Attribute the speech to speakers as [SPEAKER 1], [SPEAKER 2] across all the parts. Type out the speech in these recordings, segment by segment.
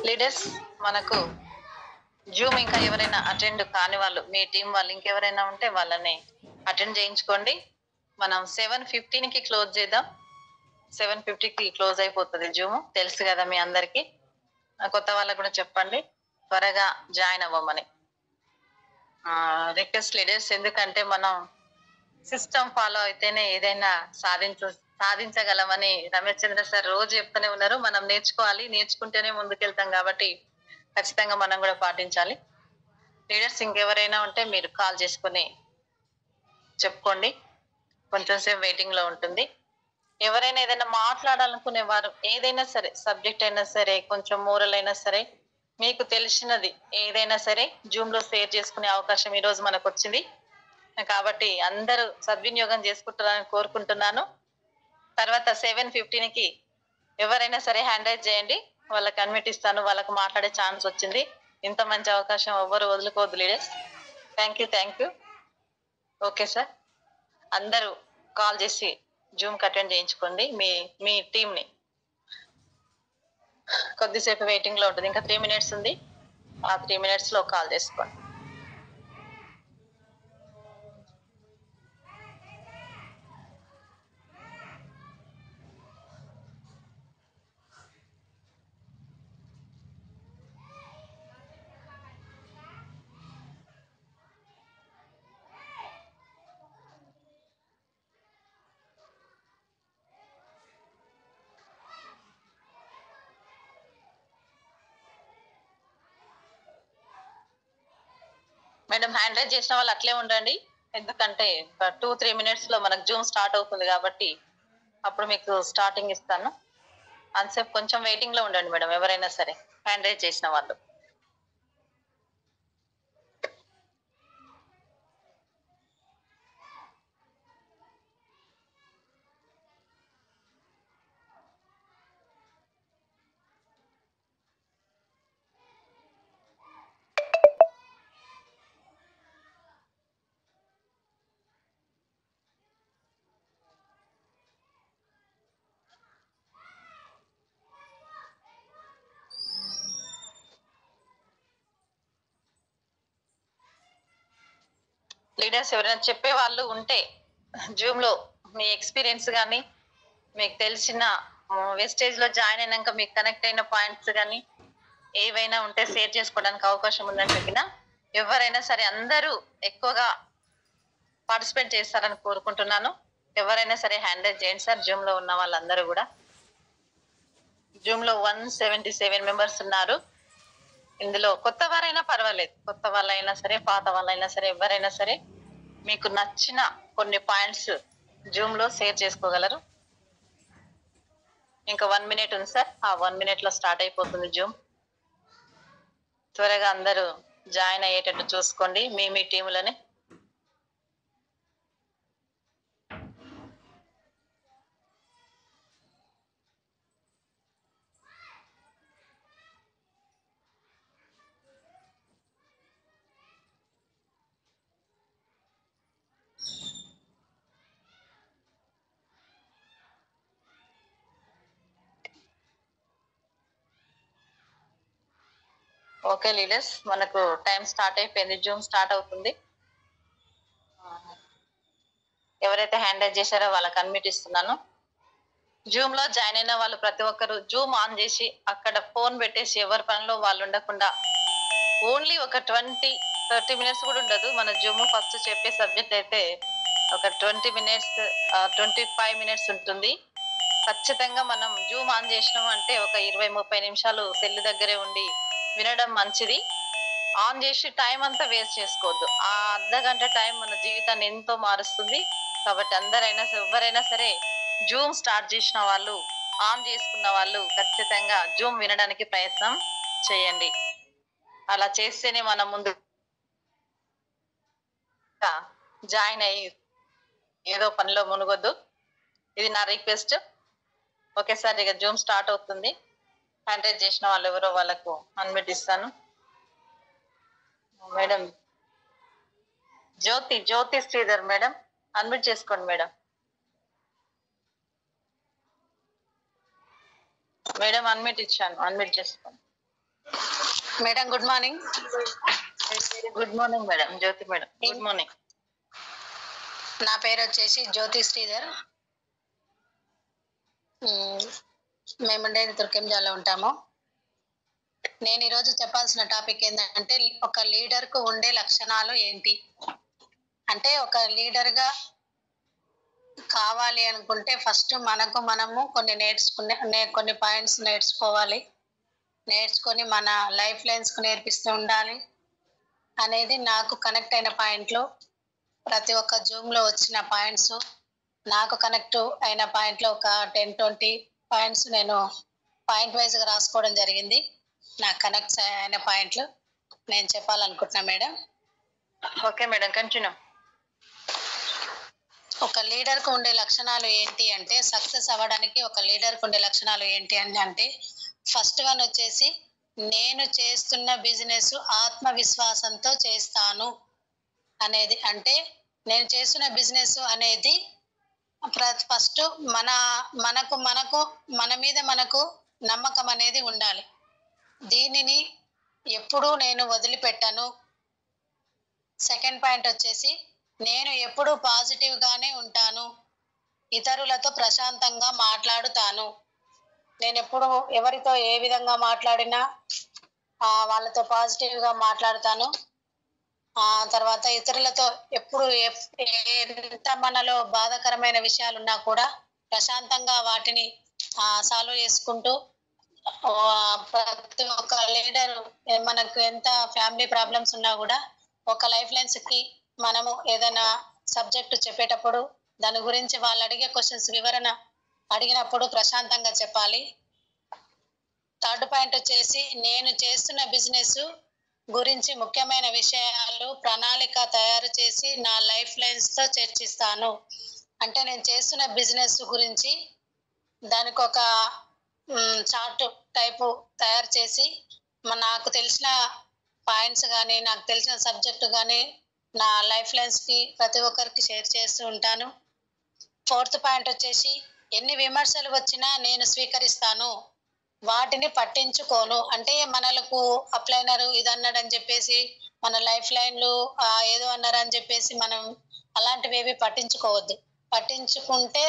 [SPEAKER 1] Leaders మనకు Zoom ఇంకా ఎవరైనా అటెండ్ కాని వాళ్ళు, మీ టీం వాళ్ళు ఇంకెవరైనా ఉంటే వాళ్ళని అటెండ్ చేయించుకోండి. మనం 7:15కి క్లోజ్ చేద్దాం. 7:50కి క్లోజ్ అయిపోతుంది జూమ్, తెలుసు కదా మీ అందరికి. కొత్త వాళ్ళకు కూడా చెప్పండి త్వరగా జాయిన్ అవ్వమని. రిక్వెస్ట్ లీడర్స్, ఎందుకంటే మనం సిస్టమ్ ఫాలో అయితేనే ఏదైనా సాధించగలమని రమేష్ చంద్ర సార్ రోజు చెప్తూనే ఉన్నారు. మనం నేర్చుకోవాలి, నేర్చుకుంటేనే ముందుకెళ్తాం కాబట్టి ఖచ్చితంగా మనం కూడా పాటించాలి. లీడర్స్ ఇంకెవరైనా ఉంటే మీరు కాల్ చేసుకుని చెప్పుకోండి. కొంచెం సేపు వెయిటింగ్ లో ఉంటుంది. ఎవరైనా ఏదైనా మాట్లాడాలనుకునే వారు, ఏదైనా సరే సబ్జెక్ట్ అయినా సరే, కొంచెం మోరల్ అయినా సరే, మీకు తెలిసినది ఏదైనా సరే జూమ్ లో షేర్ చేసుకునే అవకాశం ఈ రోజు మనకు వచ్చింది కాబట్టి అందరూ సద్వినియోగం చేసుకుంటారని కోరుకుంటున్నాను. తర్వాత 7:15కి ఎవరైనా సరే హ్యాండ్ రైజ్ చేయండి, వాళ్ళకి అన్మిట్ ఇస్తాను. వాళ్ళకి మాట్లాడే ఛాన్స్ వచ్చింది. ఇంత మంచి అవకాశం ఎవ్వరు వదులుకోవద్దు leaders. Thank you. Okay sir, అందరూ కాల్ చేసి జూమ్ అటెండ్ చేయించుకోండి మీ టీంని. కొద్దిసేపు వెయిటింగ్ లో ఉంటుంది, ఇంకా 3 minutes ఉంది. ఆ 3 minutes లో కాల్ చేసుకోండి. మేడం, హ్యాండ్ రైజ్ చేసిన వాళ్ళు అట్లే ఉండండి, ఎందుకంటే 2-3 minutes లో మనకు జూమ్ స్టార్ట్ అవుతుంది కాబట్టి అప్పుడు మీకు స్టార్టింగ్ ఇస్తాను. అంతసేపు కొంచెం వెయిటింగ్ లో ఉండండి మేడం, ఎవరైనా సరే హ్యాండ్ రైజ్ చేసిన వాళ్ళు. లీడర్స్ ఎవరైనా చెప్పే వాళ్ళు ఉంటే జూమ్ లో మీ ఎక్స్పీరియన్స్ కానీ, మీకు తెలిసిన వెస్టేజ్ లో జాయిన్ అయినాక మీకు కనెక్ట్ అయిన పాయింట్స్ కానీ ఏవైనా ఉంటే షేర్ చేసుకోవడానికి అవకాశం ఉందని చెప్పిన ఎవరైనా సరే అందరూ ఎక్కువగా పార్టిసిపేట్ చేస్తారని కోరుకుంటున్నాను. ఎవరైనా సరే హ్యాండ్ రైజ్ చేయండి సార్, జూమ్ లో ఉన్న వాళ్ళందరూ కూడా. జూమ్ లో 177 members ఉన్నారు. ఇందులో కొత్త వారైనా పర్వాలేదు, కొత్త వాళ్ళైనా సరే, పాత వాళ్ళైనా సరే, ఎవరైనా సరే మీకు నచ్చిన కొన్ని పాయింట్స్ జూమ్ లో షేర్ చేసుకోగలరు. ఇంకా 1 minute ఉంది సార్, ఆ 1 minute లో స్టార్ట్ అయిపోతుంది జూమ్. త్వరగా అందరూ జాయిన్ అయ్యేటట్టు చూసుకోండి మీ టీములని. ఓకే లీడర్స్, మనకు టైం స్టార్ట్ అయిపోయింది, జూమ్ స్టార్ట్ అవుతుంది. ఎవరైతే హ్యాండ్ రైజ్ చేశారో వాళ్ళకి అన్మిట్ ఇస్తున్నాను. జూమ్ లో జాయిన్ అయిన వాళ్ళు ప్రతి ఒక్కరు జూమ్ ఆన్ చేసి అక్కడ ఫోన్ పెట్టేసి ఎవరి పనిలో వాళ్ళు ఉండకుండా ఓన్లీ ఒక 20-30 minutes కూడా ఉండదు మన జూమ్. ఫస్ట్ చెప్పే సబ్జెక్ట్ అయితే ఒక 20 minutes 25 minutes ఉంటుంది. ఖచ్చితంగా మనం జూమ్ ఆన్ చేసినాం అంటే ఒక 20-30 నిమిషాలు సెల్ దగ్గరే ఉండి వినడం మంచిది. ఆన్ చేసి టైం అంతా వేస్ట్ చేసుకోవద్దు. ఆ అర్ధగంట టైం మన జీవితాన్ని ఎంతో మారుస్తుంది. కాబట్టి అందరైనా ఎవరైనా సరే జూమ్ స్టార్ట్ చేసిన వాళ్ళు, ఆన్ చేసుకున్న వాళ్ళు ఖచ్చితంగా జూమ్ వినడానికి ప్రయత్నం చేయండి. అలా చేస్తేనే మనం ముందు జాయిన్ అయ్యి ఏదో పనిలో మునుగొద్దు. ఇది నా రిక్వెస్ట్. ఓకే సార్, ఇక జూమ్ స్టార్ట్ అవుతుంది. హ్యాండ్ రైజ్ చేసిన వాళ్ళు ఎవరో వాళ్ళకు అన్మిట్ ఇస్తాను. Madam Jyothi Sridhar madam, unmute చేసుకోండి మేడం. మేడం అన్మ్యూట్ ఇచ్చాను, అన్మ్యూట్ చేసుకోండి.
[SPEAKER 2] Madam good morning.
[SPEAKER 1] Good morning madam, Jyothi madam. Good morning.
[SPEAKER 2] నా పేరు వచ్చేసి జ్యోతి శ్రీధర్. మేము ఉండేది తుర్కెంజాలో ఉంటాము. నేను ఈరోజు చెప్పాల్సిన టాపిక్ ఏంటంటే ఒక లీడర్కు ఉండే లక్షణాలు ఏంటి అంటే, ఒక లీడర్గా కావాలి అనుకుంటే ఫస్ట్ మనము కొన్ని పాయింట్స్ నేర్చుకోవాలి. నేర్చుకొని మన లైఫ్ లైన్స్కు నేర్పిస్తూ ఉండాలి అనేది నాకు కనెక్ట్ అయిన పాయింట్లు. ప్రతి ఒక్క జూమ్లో వచ్చిన పాయింట్స్, నాకు కనెక్ట్ అయిన పాయింట్లో ఒక 10-20 పాయింట్స్ నేను పాయింట్ వైజ్గా రాసుకోవడం జరిగింది. నాకు కనెక్ట్ అయిన పాయింట్లు నేను చెప్పాలనుకుంటున్నా మేడం.
[SPEAKER 1] Okay madam, continue.
[SPEAKER 2] ఒక లీడర్కు ఉండే లక్షణాలు ఏంటి అంటే, సక్సెస్ అవ్వడానికి ఒక లీడర్కు ఉండే లక్షణాలు ఏంటి అంటే, ఫస్ట్ వన్ వచ్చేసి నేను చేస్తున్న బిజినెస్ ఆత్మవిశ్వాసంతో చేస్తాను అనేది. అంటే నేను చేస్తున్న బిజినెస్ అనేది ఫస్ట్ మన మీద మనకు నమ్మకం అనేది ఉండాలి. దీనిని ఎప్పుడూ నేను వదిలిపెట్టను. సెకండ్ పాయింట్ వచ్చేసి నేను ఎప్పుడూ పాజిటివ్గానే ఉంటాను. ఇతరులతో ప్రశాంతంగా మాట్లాడుతాను. నేను ఎప్పుడు ఎవరితో ఏ విధంగా మాట్లాడినా వాళ్ళతో పాజిటివ్గా మాట్లాడుతాను. తర్వాత ఇతరులతో ఎప్పుడు ఎంత మనలో బాధాకరమైన విషయాలు ఉన్నా కూడా ప్రశాంతంగా వాటిని సాల్వ్ చేసుకుంటూ, ప్రతి ఒక్క లీడర్ మనకు ఎంత ఫ్యామిలీ ప్రాబ్లమ్స్ ఉన్నా కూడా ఒక లైఫ్ లైన్స్కి మనము ఏదైనా సబ్జెక్టు చెప్పేటప్పుడు దాని గురించి వాళ్ళు అడిగే క్వశ్చన్స్ వివరణ అడిగినప్పుడు ప్రశాంతంగా చెప్పాలి. థర్డ్ పాయింట్ వచ్చేసి నేను చేస్తున్న బిజినెస్ గురించి ముఖ్యమైన విషయాలు ప్రణాళిక తయారు చేసి నా లైఫ్ లైన్స్తో చర్చిస్తాను. అంటే నేను చేస్తున్న బిజినెస్ గురించి దానికి ఒక చార్ట్ టైపు తయారు చేసి నాకు తెలిసిన పాయింట్స్ కానీ నాకు తెలిసిన సబ్జెక్టు కానీ నా లైఫ్ లైన్స్కి ప్రతి ఒక్కరికి షేర్ చేస్తూ ఉంటాను. ఫోర్త్ పాయింట్ వచ్చేసి ఎన్ని విమర్శలు వచ్చినా నేను స్వీకరిస్తాను, వాటిని పట్టించుకోను. అంటే మనలకు అప్లైనరు ఇది అన్నాడని చెప్పేసి మన లైఫ్ లైన్లు ఏదో అన్నారని చెప్పేసి మనం అలాంటివి ఏవి పట్టించుకోవద్దు. పట్టించుకుంటే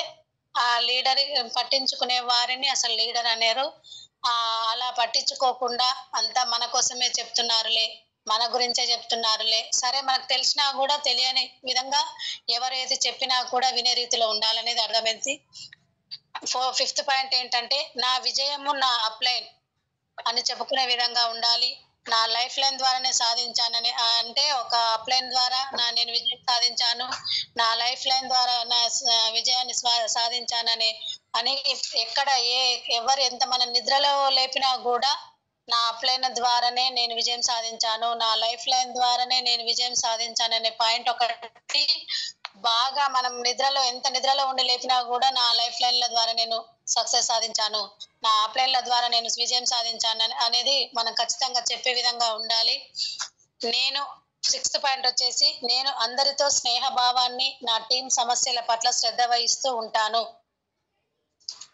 [SPEAKER 2] ఆ లీడర్, పట్టించుకునే వారిని అసలు లీడర్ అనేరు. అలా పట్టించుకోకుండా అంతా మన కోసమే చెప్తున్నారులే, మన గురించే చెప్తున్నారులే, సరే మనకు తెలిసినా కూడా తెలియని విధంగా ఎవరు ఏది చెప్పినా కూడా వినే రీతిలో ఉండాలనేది అర్థమైంది. ఫిఫ్త్ పాయింట్ ఏంటంటే నా విజయము నా అప్లైన్ అని చెప్పుకునే విధంగా ఉండాలి. నా లైఫ్ లైన్ ద్వారానే సాధించానని, అంటే ఒక అప్లైన్ ద్వారా నేను విజయం సాధించాను, నా లైఫ్ లైన్ ద్వారా నా విజయాన్ని సాధించానని అని ఎక్కడ ఎవరు ఎంత మన నిద్రలో లేపినా కూడా నా అప్లైన్ ద్వారానే నేను విజయం సాధించాను, నా లైఫ్ లైన్ ద్వారానే నేను విజయం సాధించాననే పాయింట్ ఒకటి బాగా మనం ఎంత నిద్రలో ఉండి లేపినా కూడా నా లైఫ్ లైన్ల ద్వారా నేను సక్సెస్ సాధించాను, నా అప్లైన్ల ద్వారా నేను విజయం సాధించాను అనేది మనం ఖచ్చితంగా చెప్పే విధంగా ఉండాలి. నేను సిక్స్త్ పాయింట్ వచ్చేసి నేను అందరితో స్నేహభావాన్ని, నా టీం సమస్యల పట్ల శ్రద్ధ వహిస్తూ ఉంటాను.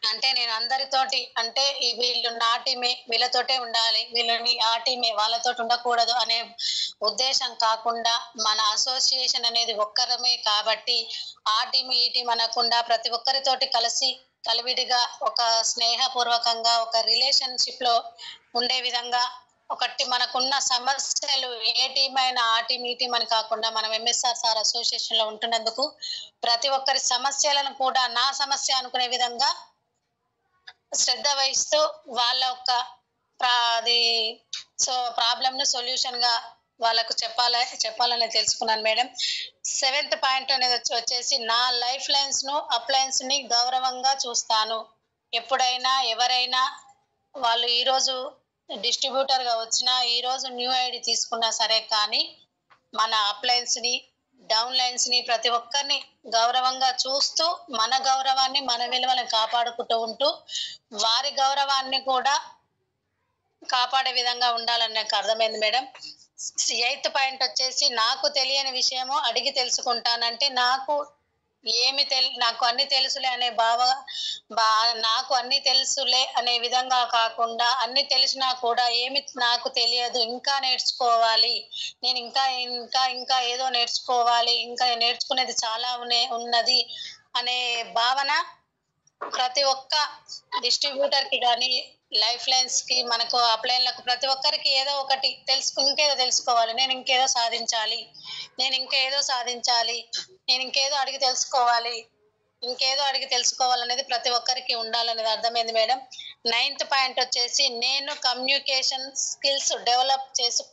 [SPEAKER 2] అంటే నేను అందరితోటి, అంటే వీళ్ళు నా టీమే వీళ్ళతోటే ఉండాలి, వీళ్ళని ఆ టీమే వాళ్ళతో ఉండకూడదు అనే ఉద్దేశం కాకుండా మన అసోసియేషన్ అనేది ఒక్కరమే కాబట్టి ఆ టీం ఈ టీం అనకుండా ప్రతి ఒక్కరితోటి కలివిడిగా ఒక స్నేహపూర్వకంగా ఒక రిలేషన్షిప్లో ఉండే విధంగా ఒకటి మనకున్న సమస్యలు ఏ టీం అయినా ఆ టీం ఈ టీం అని కాకుండా మనం ఎంఎస్ఆర్ అసోసియేషన్లో ఉంటున్నందుకు ప్రతి ఒక్కరి సమస్యలను కూడా నా సమస్య అనుకునే విధంగా శ్రద్ధ వహిస్తూ వాళ్ళ యొక్క ప్రాబ్లమ్ను సొల్యూషన్గా వాళ్ళకు చెప్పాలని తెలుసుకున్నాను మేడం. సెవెంత్ పాయింట్ అనేది వచ్చేసి నా లైఫ్ లైన్స్ను అప్లయన్స్ని గౌరవంగా చూస్తాను. ఎప్పుడైనా ఎవరైనా వాళ్ళు ఈరోజు డిస్ట్రిబ్యూటర్గా వచ్చినా, ఈరోజు న్యూ ఐడి తీసుకున్నా సరే, కానీ మన అప్లయన్స్ని డౌన్ లైన్స్ని ప్రతి ఒక్కరిని గౌరవంగా చూస్తూ మన గౌరవాన్ని మన విలువలను కాపాడుకుంటూ ఉంటూ వారి గౌరవాన్ని కూడా కాపాడే విధంగా ఉండాలని నాకు అర్థమైంది మేడం. ఎయిత్ పాయింట్ వచ్చేసి నాకు తెలియని విషయము అడిగి తెలుసుకుంటానంటే నాకు నాకు అన్ని తెలుసులే అనే నాకు అన్ని తెలుసులే అనే విధంగా కాకుండా అన్ని తెలిసినా కూడా ఏమి నాకు తెలియదు, ఇంకా నేర్చుకోవాలి, నేను ఇంకా ఇంకా ఇంకా ఏదో నేర్చుకోవాలి, ఇంకా నేర్చుకునేది చాలా ఉన్నది అనే భావన ప్రతి ఒక్క డిస్ట్రిబ్యూటర్ కి కానీ, లైఫ్ లైన్స్ కి, మనకు అప్లైన్లకు ప్రతి ఒక్కరికి ఏదో ఒకటి ఇంకేదో తెలుసుకోవాలి, నేను ఇంకేదో సాధించాలి, నేను ఇంకేదో అడిగి తెలుసుకోవాలనేది ప్రతి ఒక్కరికి ఉండాలనేది అర్థమైంది మేడం. 9th పాయింట్ వచ్చేసి నేను కమ్యూనికేషన్ స్కిల్స్ డెవలప్ చేసి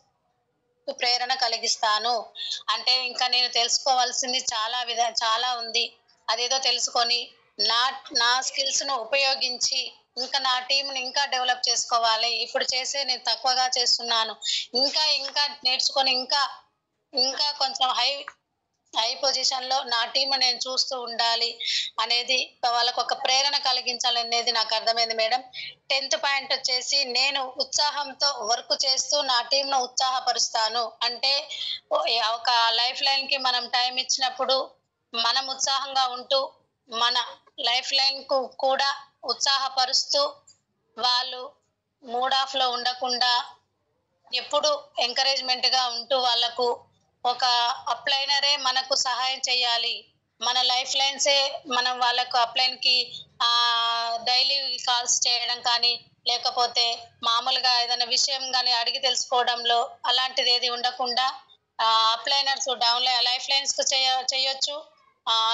[SPEAKER 2] ప్రేరణ కలిగిస్తాను. అంటే ఇంకా నేను తెలుసుకోవాల్సింది చాలా ఉంది. అదేదో తెలుసుకొని నా స్కిల్స్ ను ఉపయోగించి ఇంకా నా టీంని ఇంకా డెవలప్ చేసుకోవాలి. ఇప్పుడు నేను తక్కువగా చేస్తున్నాను, ఇంకా ఇంకా నేర్చుకొని ఇంకా ఇంకా కొంచెం హై పొజిషన్ లో నా టీం నేను చూస్తూ ఉండాలి అనేది వాళ్ళకు ఒక ప్రేరణ కలిగించాలనేది నాకు అర్థమైంది మేడం. 10th పాయింట్ వచ్చేసి నేను ఉత్సాహంతో వర్క్ చేస్తూ నా టీం ను ఉత్సాహపరుస్తాను. అంటే ఒక లైఫ్ లైన్ కి మనం టైం ఇచ్చినప్పుడు మనం ఉత్సాహంగా ఉంటూ మన లైఫ్ లైన్ కు కూడా ఉత్సాహపరుస్తూ వాళ్ళు మూడ్ ఆఫ్ లో ఉండకుండా ఎప్పుడు ఎంకరేజ్మెంట్ గా ఉంటూ వాళ్ళకు ఒక అప్లైనరే మనకు సహాయం చేయాలి, మన లైఫ్ లైన్సే మనం వాళ్ళకు అప్లైన్ కి డైలీ కాల్స్ చేయడం కానీ, లేకపోతే మామూలుగా ఏదైనా విషయం కానీ అడిగి తెలుసుకోవడంలో అలాంటిది ఏది ఉండకుండా అప్లైనర్స్ లైఫ్ లైన్స్ కు చేయొచ్చు.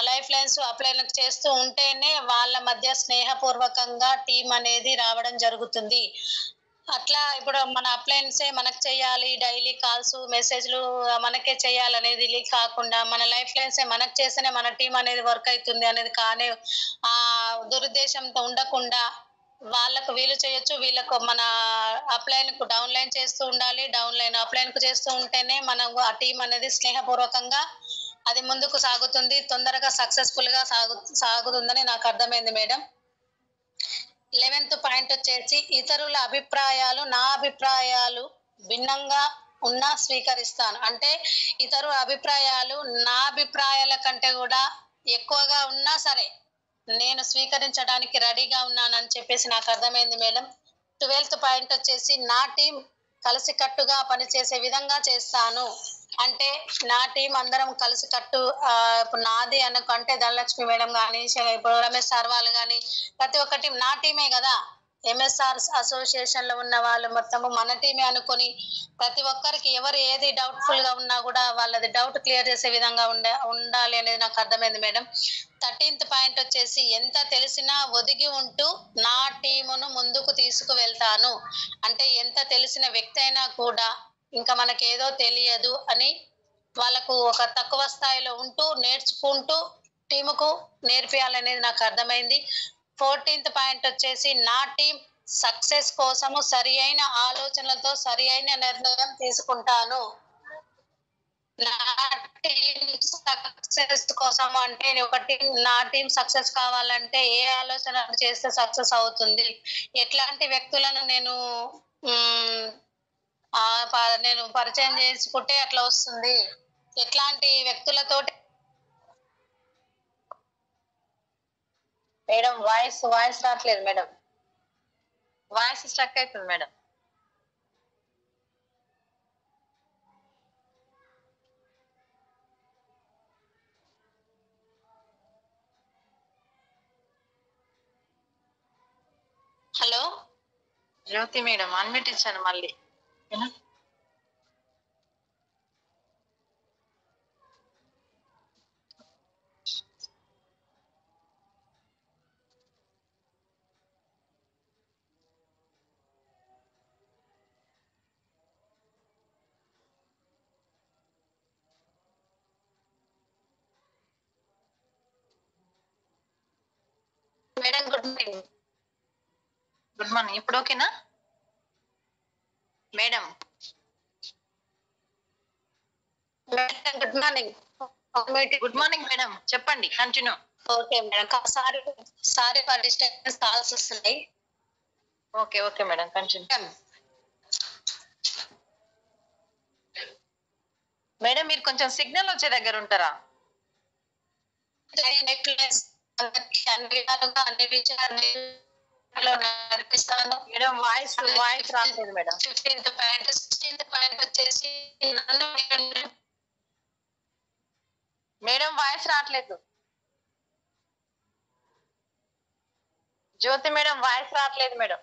[SPEAKER 2] లైఫ్ లైన్స్ అప్లైనర్స్ చేస్తూ ఉంటేనే వాళ్ళ మధ్య స్నేహపూర్వకంగా టీం అనేది రావడం జరుగుతుంది. అట్లా ఇప్పుడు మన అప్లైన్సే మనకు చేయాలి, డైలీ కాల్స్ మెసేజ్లు మనకే చేయాలనేది కాకుండా మన లైఫ్ లైన్సే మనకు చేస్తేనే మన టీం అనేది వర్క్ అవుతుంది అనేది కానీ దురుద్దేశంతో ఉండకుండా వాళ్ళకు వీలు చేయొచ్చు, వీళ్ళకు మన అప్లైన్ కు డౌన్ లైన్ చేస్తూ ఉండాలి, డౌన్ లైన్ అప్లైన్ కు చేస్తూ ఉంటేనే మనం ఆ టీం అనేది స్నేహపూర్వకంగా అది ముందుకు సాగుతుంది, తొందరగా సక్సెస్ఫుల్ గా సాగుతుందని నాకు అర్థమైంది మేడం. 11th పాయింట్ వచ్చేసి ఇతరుల అభిప్రాయాలు నా అభిప్రాయాలు భిన్నంగా ఉన్నా స్వీకరిస్తాను. అంటే ఇతరుల అభిప్రాయాలు నా అభిప్రాయాల కంటే కూడా ఎక్కువగా ఉన్నా సరే నేను స్వీకరించడానికి రెడీగా ఉన్నానని చెప్పేసి నాకు అర్థమైంది మేడం. 12th పాయింట్ వచ్చేసి నా టీం కలిసికట్టుగా పనిచేసే విధంగా చేస్తాను. అంటే నా టీం అందరం కలిసికట్టు ఇప్పుడు నాది అంటే ధనలక్ష్మి మేడం కానీ, ఇప్పుడు రమేష్ సార్ వాళ్ళు కానీ, ప్రతి ఒక్కటి నా టీమే కదా, ఎంఎస్ఆర్ అసోసియేషన్ లో ఉన్న వాళ్ళు మొత్తము మన టీమే అనుకొని ప్రతి ఒక్కరికి ఎవరు ఏది డౌట్ఫుల్ గా ఉన్నా కూడా వాళ్ళది డౌట్ క్లియర్ చేసే విధంగా ఉండాలి అనేది నాకు అర్థమైంది మేడం. 13th పాయింట్ వచ్చేసి ఎంత తెలిసినా ఒదిగి ఉంటూ నా టీమును ముందుకు తీసుకువెళ్తాను. అంటే ఎంత తెలిసిన వ్యక్తి అయినా కూడా ఇంకా మనకేదో తెలియదు అని వాళ్ళకు ఒక తక్కువ స్థాయిలో ఉంటూ నేర్చుకుంటూ టీముకు నేర్పియాలనేది నాకు అర్థమైంది. 14th పాయింట్ వచ్చేసి నా టీం సక్సెస్ కోసము సరి అయిన ఆలోచనలతో సరి అయిన నిర్ణయం తీసుకుంటాను. నా టీం సక్సెస్ కోసం అంటే నా టీం సక్సెస్ కావాలంటే ఏ ఆలోచన చేస్తే సక్సెస్ అవుతుంది, ఎట్లాంటి వ్యక్తులను నేను పరిచయం చేసుకుంటే అట్లా వస్తుంది, ఎట్లాంటి వ్యక్తులతోటి
[SPEAKER 1] మేడం వాయిస్ రావట్లేదు మేడం, వాయిస్ స్ట్రక్ అవుతుంది madam.
[SPEAKER 2] Hello
[SPEAKER 1] Jyothi madam unmute ఇచ్చాను మళ్ళీ.
[SPEAKER 2] Madam good morning.
[SPEAKER 1] Good morning, ఇప్పుడు ఓకేనా madam?
[SPEAKER 2] Good morning.
[SPEAKER 1] Good morning madam, చెప్పండి, continue.
[SPEAKER 2] Okay madam, sorry for disturbance, calls వస్తున్నాయి.
[SPEAKER 1] Okay madam, continue. మేడం మీరు కొంచెం సిగ్నల్ వచ్చే దగ్గర ఉంటారా?
[SPEAKER 2] నెక్లెస్ అన్ని విధాలుగా అన్ని విషయాలు నడిపిస్తాను.
[SPEAKER 1] మేడం వాయిస్ రావట్లేదు madam.
[SPEAKER 2] 15th point 16th point వచ్చేసి నన్ను
[SPEAKER 1] మేడం వాయిస్ రావట్లేదు. జ్యోతి మేడం వాయిస్ రావట్లేదు madam.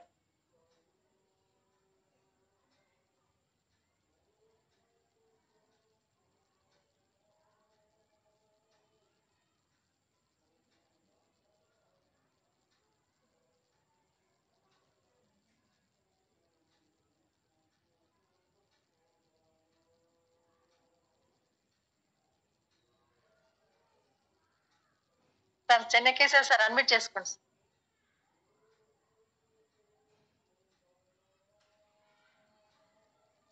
[SPEAKER 1] Sir Chennakeshwar sir admit చేసుకోండి.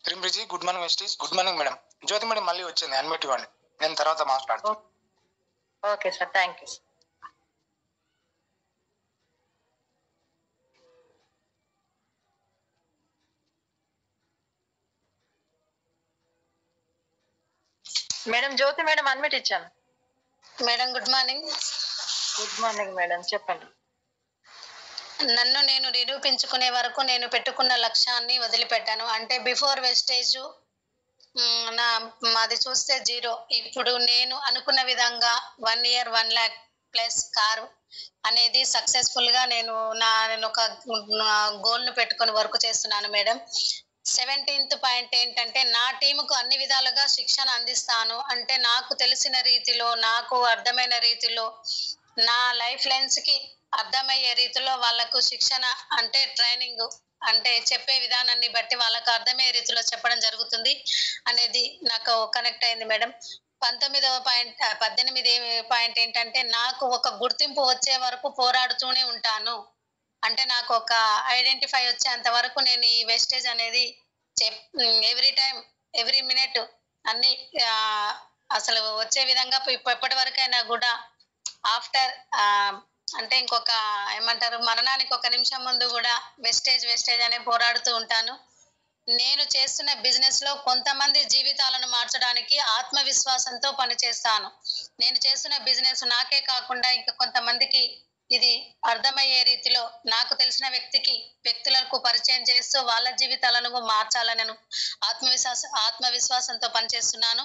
[SPEAKER 3] త్రిమ్రిజీ good morning Vestige. Good morning madam. Jyothi madam మళ్ళీ వచ్చింది, అడ్మిట్ ఇవ్వండి, నేను తర్వాత మాట్లాడతాను.
[SPEAKER 1] Okay sir, thank you. Madam Jyothi madam admit ఇచ్చాను.
[SPEAKER 2] Madam good morning.
[SPEAKER 1] Good morning madam, చెప్పండి.
[SPEAKER 2] నన్ను నేను నిరూపించుకునే వరకు నేను పెట్టుకున్న లక్ష్యాన్ని వదిలిపెట్టాను. అంటే బిఫోర్ వెస్టేజ్ మాది చూస్తే 0. ఇప్పుడు నేను అనుకున్న విధంగా 1 year 1 lakh ప్లస్ కారు అనేది సక్సెస్ఫుల్ గా నేను ఒక గోల్ ను పెట్టుకొని వర్క్ చేస్తున్నాను మేడం. 17th పాయింట్ ఏంటంటే నా టీముకు అన్ని విధాలుగా శిక్షణ అందిస్తాను. అంటే నాకు తెలిసిన రీతిలో, నాకు అర్థమైన రీతిలో, నా లైఫ్ లైన్స్ కి అర్థమయ్యే రీతిలో వాళ్ళకు శిక్షణ అంటే ట్రైనింగ్ అంటే చెప్పే విధానాన్ని బట్టి వాళ్ళకు అర్థమయ్యే రీతిలో చెప్పడం జరుగుతుంది అనేది నాకు కనెక్ట్ అయింది మేడం. 18వ పాయింట్ ఏంటంటే నాకు ఒక గుర్తింపు వచ్చే వరకు పోరాడుతూనే ఉంటాను. అంటే నాకు ఒక ఐడెంటిఫై వచ్చేంత వరకు నేను ఈ వెస్టేజ్ అనేది ఎవ్రీ టైం ఎవ్రీ మినిట్ అన్ని అసలు వచ్చే విధంగా ఇప్పటి వరకైనా కూడా ఆఫ్టర్ అంటే ఇంకొక ఏమంటారు మరణానికి 1 నిమిషం ముందు కూడా వెస్టేజ్ అనే పోరాడుతూ ఉంటాను. నేను చేస్తున్న బిజినెస్ లో కొంతమంది జీవితాలను మార్చడానికి ఆత్మవిశ్వాసంతో పనిచేస్తాను. నేను చేస్తున్న బిజినెస్ నాకే కాకుండా ఇంకా కొంతమందికి ఇది అర్థమయ్యే రీతిలో నాకు తెలిసిన వ్యక్తులకు పరిచయం చేస్తూ వాళ్ళ జీవితాలను మార్చాలని ఆత్మవిశ్వాసంతో పనిచేస్తున్నాను.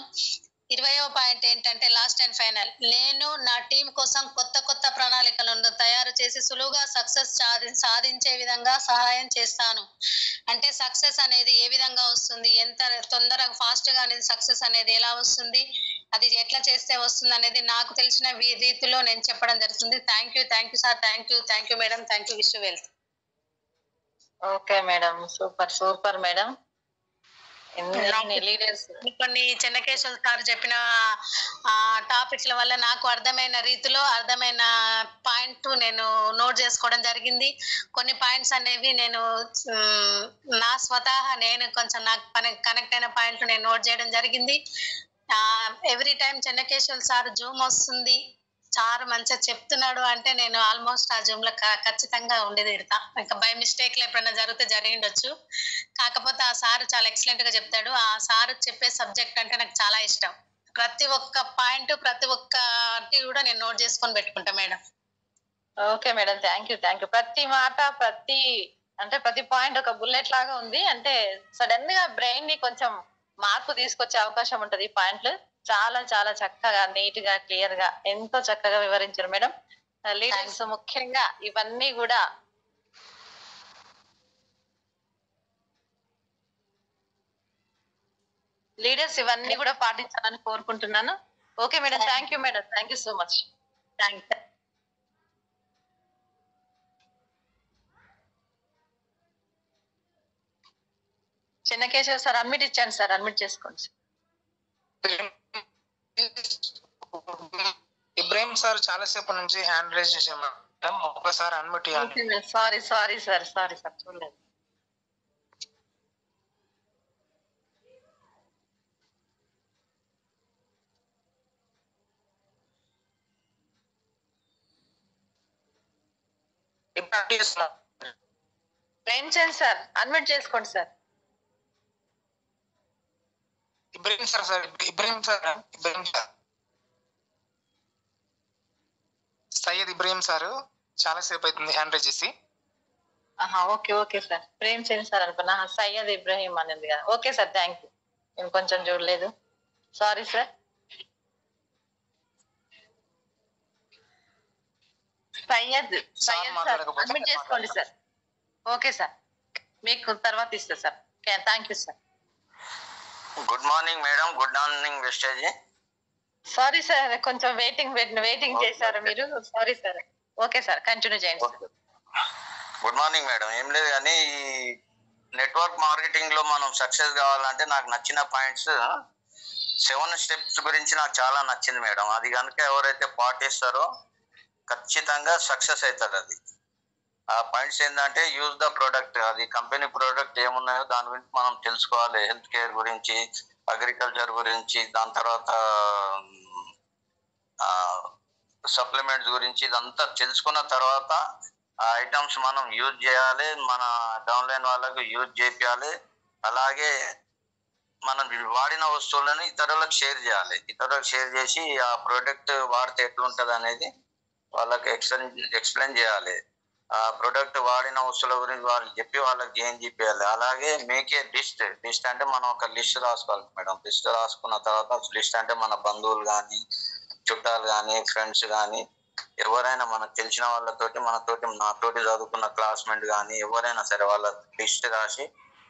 [SPEAKER 2] 20వ పాయింట్ ఏంటంటే లాస్ట్ అండ్ ఫైనల్, నేను నా టీం కోసం కొత్త ప్రణాళికలను తయారు చేసి సులువుగా సక్సెస్ సాధించే విధంగా సహాయం చేస్తాను. అంటే సక్సెస్ అనేది ఏ విధంగా వస్తుంది, ఎంత తొందరగా ఫాస్ట్ గా అనేది సక్సెస్ అనేది ఎలా వస్తుంది, అది ఎట్లా చేస్తే వస్తుంది అనేది నాకు తెలిసిన రీతిలో నేను చెప్పడం జరుగుతుంది. Thank you sir. Thank you madam. Thank you. Wish you well.
[SPEAKER 1] Okay madam, super madam.
[SPEAKER 2] కొన్ని చెన్నకేశ్వర్ సార్ చెప్పిన టాపిక్ల వల్ల నాకు అర్థమైన రీతిలో అర్థమైన పాయింట్ నేను నోట్ చేసుకోవడం జరిగింది. కొన్ని పాయింట్స్ అనేవి నేను నా స్వతహా నేను కొంచెం నాకు కనెక్ట్ అయిన పాయింట్ నేను నోట్ చేయడం జరిగింది. Every time Chennakeshwar sir Zoom వస్తుంది, సార్ మంచిగా చెప్తున్నాడు అంటే నేను ఆల్మోస్ట్ ఆ జూమ్ లో ఖచ్చితంగా ఉండేది ఇడతా. ఇంకా బై మిస్టేక్ లో ఎప్పుడైనా జరిగిండొచ్చు. కాకపోతే ఆ సార్ చాలా ఎక్సలెంట్ గా చెప్తాడు. ఆ సార్ చెప్పే సబ్జెక్ట్ అంటే నాకు చాలా ఇష్టం. ప్రతి ఒక్క పాయింట్ ప్రతి ఒక్కటి కూడా నేను నోట్ చేసుకొని పెట్టుకుంటా madam.
[SPEAKER 1] Okay madam, thank you. ప్రతి మాట ప్రతి పాయింట్ ఒక బుల్లెట్ లాగా ఉంది. అంటే సడన్ గా బ్రెయిన్ ని కొంచెం మార్పు తీసుకొచ్చే అవకాశం ఉంటది. ఈ పాయింట్లు చాలా చాలా చక్కగా, నీట్ గా, క్లియర్ గా ఎంతో చక్కగా వివరించారు మేడం. లీడర్స్ ముఖ్యంగా ఇవన్నీ కూడా పాటించాలని కోరుకుంటున్నాను. Okay madam, thank you madam. Thank you so much. Thank. Chennakeshwar sir admit ఇచ్చాను సార్, అడ్మిట్ చేసుకోండి.
[SPEAKER 3] ఇబ్రాహిం సార్ చాలా సేపు నుంచి హ్యాండ్ రైజ్ చేసాము, ఒకసారి అన్మ్యూట్ చేయండి.
[SPEAKER 1] సారీ సార్ చూడలేదు. ఏం చేయండి సార్, అడ్మిట్ చేసుకోండి sir.
[SPEAKER 3] Ibrahim sir Syed Ibrahim sir చాలా సేపు అవుతుంది హ్యాండ్ రైజ్ చేసి.
[SPEAKER 1] ఓకే ఓకే సార్, ప్రేమ్ చేయండి సార్ అనుకున్నా. సయ్యద్ ఇబ్రహీం అనేది కదా. Okay sir, thank you. నేను కొంచెం చూడలేదు, sorry sir. Syed sir admit చేసుకోండి సార్. ఓకే సార్, మీకు తర్వాత ఇస్తా sir. Thank you sir.
[SPEAKER 4] Good morning madam. Good morning wastage.
[SPEAKER 1] Sorry sir, కొంచెం వెయిటింగ్ చేశారు మీరు. Sorry sir. Okay sir, continue చేయండి సార్.
[SPEAKER 4] Good morning madam. ఏం లేదు కానీ ఈ నెట్వర్క్ మార్కెటింగ్ లో మనం సక్సెస్ కావాలంటే నాకు నచ్చిన పాయింట్స్ 7 స్టెప్స్ గురించి నాకు చాలా నచ్చింది మేడం. అది కనుక ఎవరైతే పాటిస్తారో ఖచ్చితంగా సక్సెస్ అవుతారు. అది ఆ పాయింట్స్ ఏంటంటే యూజ్ ద ప్రోడక్ట్. అది కంపెనీ ప్రోడక్ట్ ఏమున్నాయో దాని గురించి మనం తెలుసుకోవాలి. హెల్త్ కేర్ గురించి, అగ్రికల్చర్ గురించి, దాని తర్వాత సప్లిమెంట్స్ గురించి, ఇదంతా తెలుసుకున్న తర్వాత ఆ ఐటమ్స్ మనం యూజ్ చేయాలి, మన డౌన్లైన్ వాళ్ళకు యూజ్ చేయాలి. అలాగే మనం వాడిన వస్తువులను ఇతరులకు షేర్ చేయాలి. ఇతరులకు షేర్ చేసి ఆ ప్రోడక్ట్ వాడితే ఎట్లుంటుంది అనేది వాళ్ళకి ఎక్స్ప్లెయిన్ చేయాలి. ఆ ప్రోడక్ట్ వాడిన వస్తువుల గురించి వాళ్ళకి చెప్పి వాళ్ళకి గెయిన్ చెప్పేయాలి. అలాగే మేక్ ఏ లిస్ట్ అంటే మనం ఒక లిస్ట్ రాసుకోవాలి మేడం. లిస్ట్ రాసుకున్న తర్వాత లిస్ట్ అంటే మన బంధువులు కానీ, చుట్టాలు కానీ, ఫ్రెండ్స్ కానీ, ఎవరైనా మనకు తెలిసిన వాళ్ళతోటి, నాతోటి చదువుకున్న క్లాస్మేట్ కానీ ఎవరైనా సరే వాళ్ళ లిస్ట్ రాసి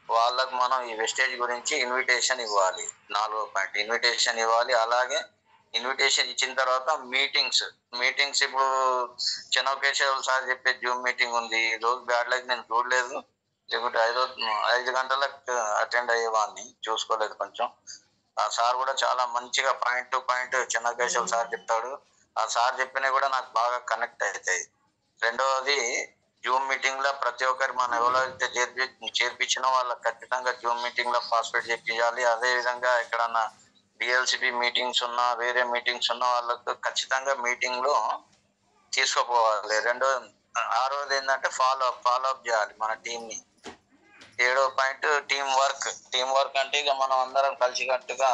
[SPEAKER 4] వాళ్ళకు మనం ఈ వెస్టేజ్ గురించి ఇన్విటేషన్ ఇవ్వాలి. 4వ పాయింట్ ఇన్విటేషన్ ఇవ్వాలి. అలాగే ఇన్విటేషన్ ఇచ్చిన తర్వాత మీటింగ్స్ ఇప్పుడు చెన్నకేశ్వర సార్ చెప్పే జూమ్ మీటింగ్ ఉంది. ఈ రోజు బ్యాడ్ లైక్ నేను చూడలేదు, లేకుంటే 5 గంటలకు అటెండ్ అయ్యేవాడిని, చూసుకోలేదు కొంచెం. ఆ సార్ కూడా చాలా మంచిగా point to point Chennakeswara sir చెప్తాడు. ఆ సార్ చెప్పినవి కూడా నాకు బాగా కనెక్ట్ అవుతాయి. రెండవది జూమ్ మీటింగ్ లో ప్రతి ఒక్కరు మనం ఎవరైతే చేర్పించినా వాళ్ళకి ఖచ్చితంగా జూమ్ మీటింగ్ లో పార్టిసిపేట్ చేయాలి. అదే విధంగా ఎక్కడన్నా డిఎల్సిపి మీటింగ్స్ ఉన్నా, వేరే మీటింగ్స్ ఉన్నా వాళ్ళకు ఖచ్చితంగా మీటింగ్ లో తీసుకుపోవాలి. ఆరవది ఏంటంటే ఫాలో అప్ చేయాలి మన టీం ని. 7వ పాయింట్ టీం వర్క్ అంటే ఇక మనం అందరం కలిసికట్టుగా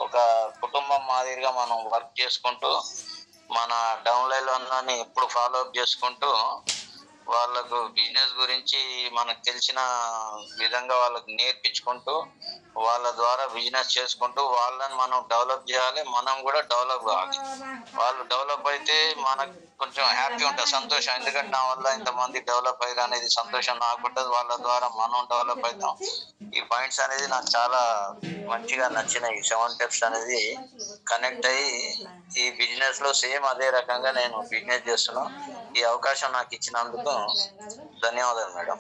[SPEAKER 4] ఒక కుటుంబం మాదిరిగా మనం వర్క్ చేసుకుంటూ మన డౌన్లైన్ అన్నీ ఎప్పుడు ఫాలో అప్ చేసుకుంటూ వాళ్ళకు బిజినెస్ గురించి మనకు తెలిసిన విధంగా వాళ్ళకు నేర్పించుకుంటూ వాళ్ళ ద్వారా బిజినెస్ చేసుకుంటూ వాళ్ళని మనం డెవలప్ చేయాలి. మనం కూడా డెవలప్ కావాలి. వాళ్ళు డెవలప్ అయితే మనకు కొంచెం హ్యాపీ ఉంటుంది, సంతోషం. ఎందుకంటే నా వల్ల ఇంతమంది డెవలప్ అయ్యారు అనేది సంతోషం నాకు ఉంటుంది. వాళ్ళ ద్వారా మనం డెవలప్ అవుతాం. ఈ పాయింట్స్ అనేది నాకు చాలా మంచిగా నచ్చినాయి. 7 స్టెప్స్ అనేది కనెక్ట్ అయ్యి ఈ బిజినెస్ లో సేమ్ అదే రకంగా నేను బిజినెస్ చేస్తున్నాను. ఈ అవకాశం నాకు ఇచ్చినందుకు ధన్యవాదాలు madam.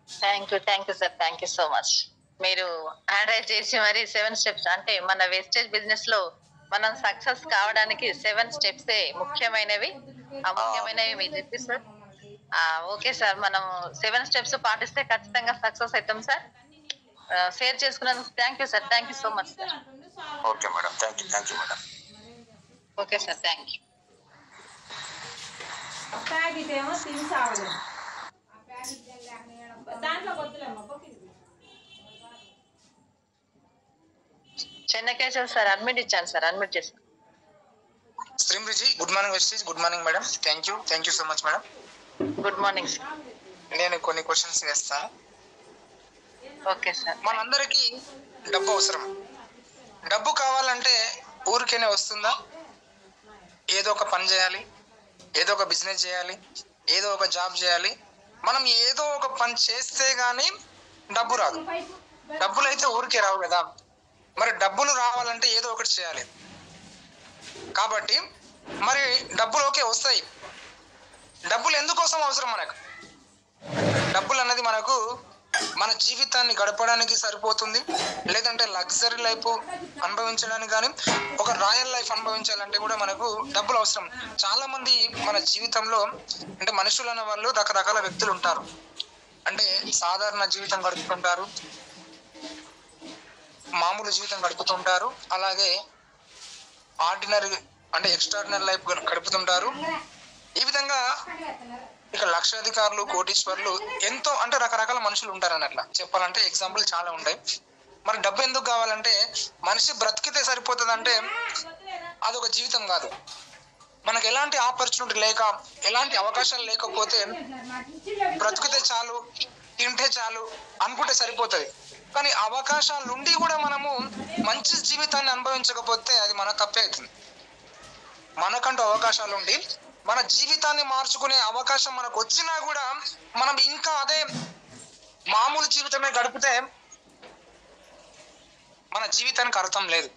[SPEAKER 1] Thank you sir, thank you so much. మీరు హ్యాండ్ రైజ్ చేసి మరి 7 స్టెప్స్ అంటే మన వేస్టేజ్ బిజినెస్ లో మనం సక్సెస్ కావడానికి 7 స్టెప్స్ ముఖ్యమైనవి. ఆ ముఖ్యమైనవి మీరు చెప్పిస్తారు. ఓకే సార్, మనం 7 స్టెప్స్ పాటిస్తే ఖచ్చితంగా సక్సెస్ అవుతాం సార్. షేర్ చేసుకున్నందుకు thank you sir, thank you so much sir.
[SPEAKER 4] Okay madam, thank you madam.
[SPEAKER 1] Okay sir, thank you. Chennakeshwara sir admit ఇచ్చాను సార్, అడ్మిట్ చేశాను.
[SPEAKER 3] శ్రీమృజి good morning wastage. Good morning madam. Thank you so much madam.
[SPEAKER 1] Good morning sir.
[SPEAKER 3] నేను కొన్ని questions వేస్తాను.
[SPEAKER 1] Okay sir.
[SPEAKER 3] మనందరికీ డబ్బు అవసరం. డబ్బు కావాలంటే ఊరికేనే వస్తుందా? ఏదో ఒక పని చేయాలి, ఏదో ఒక బిజినెస్ చేయాలి, ఏదో ఒక జాబ్ చేయాలి. మనం ఏదో ఒక పని చేస్తే గానీ డబ్బు రాదు. డబ్బులు అయితే ఊరికే రావు కదా. మరి డబ్బులు రావాలంటే ఏదో ఒకటి చేయాలి. కాబట్టి మరి డబ్బులు ఓకే వస్తాయి. డబ్బులు ఎందుకోసం అవసరం మనకు? డబ్బులు అన్నది మనకు మన జీవితాన్ని గడపడానికి సరిపోతుంది, లేదంటే లగ్జరీ లైఫ్ అనుభవించడానికి కానీ, ఒక రాయల్ లైఫ్ అనుభవించాలంటే కూడా మనకు డబ్బులు అవసరం. చాలా మంది మన జీవితంలో అంటే మనుషులు అనే వాళ్ళు రకరకాల వ్యక్తులు ఉంటారు. అంటే సాధారణ జీవితం గడుపుతుంటారు, మామూలు జీవితం గడుపుతుంటారు, అలాగే ఆర్డినరీ అంటే ఎక్స్ట్రాడినరీ లైఫ్ గడుపుతుంటారు. ఈ విధంగా ఇక లక్షాధికారులు, కోటీశ్వర్లు ఎంతో అంటే రకరకాల మనుషులు ఉంటారు అన్నట్లా. చెప్పాలంటే ఎగ్జాంపుల్ చాలా ఉంటాయి. మరి డబ్బు ఎందుకు కావాలంటే మనిషి బ్రతికితే సరిపోతుంది అంటే అదొక జీవితం కాదు. మనకు ఎలాంటి ఆపర్చునిటీ లేక, ఎలాంటి అవకాశాలు లేకపోతే బ్రతికితే చాలు, తింటే చాలు అనుకుంటే సరిపోతుంది. కానీ అవకాశాలు ఉండి కూడా మనము మంచి జీవితాన్ని అనుభవించకపోతే అది మన తప్పే అవుతుంది. మనకంటూ అవకాశాలు ఉండి మన జీవితాన్ని మార్చుకునే అవకాశం మనకు వచ్చినా కూడా మనం ఇంకా అదే మామూలు జీవితమే గడిపితే మన జీవితానికి అర్థం లేదు.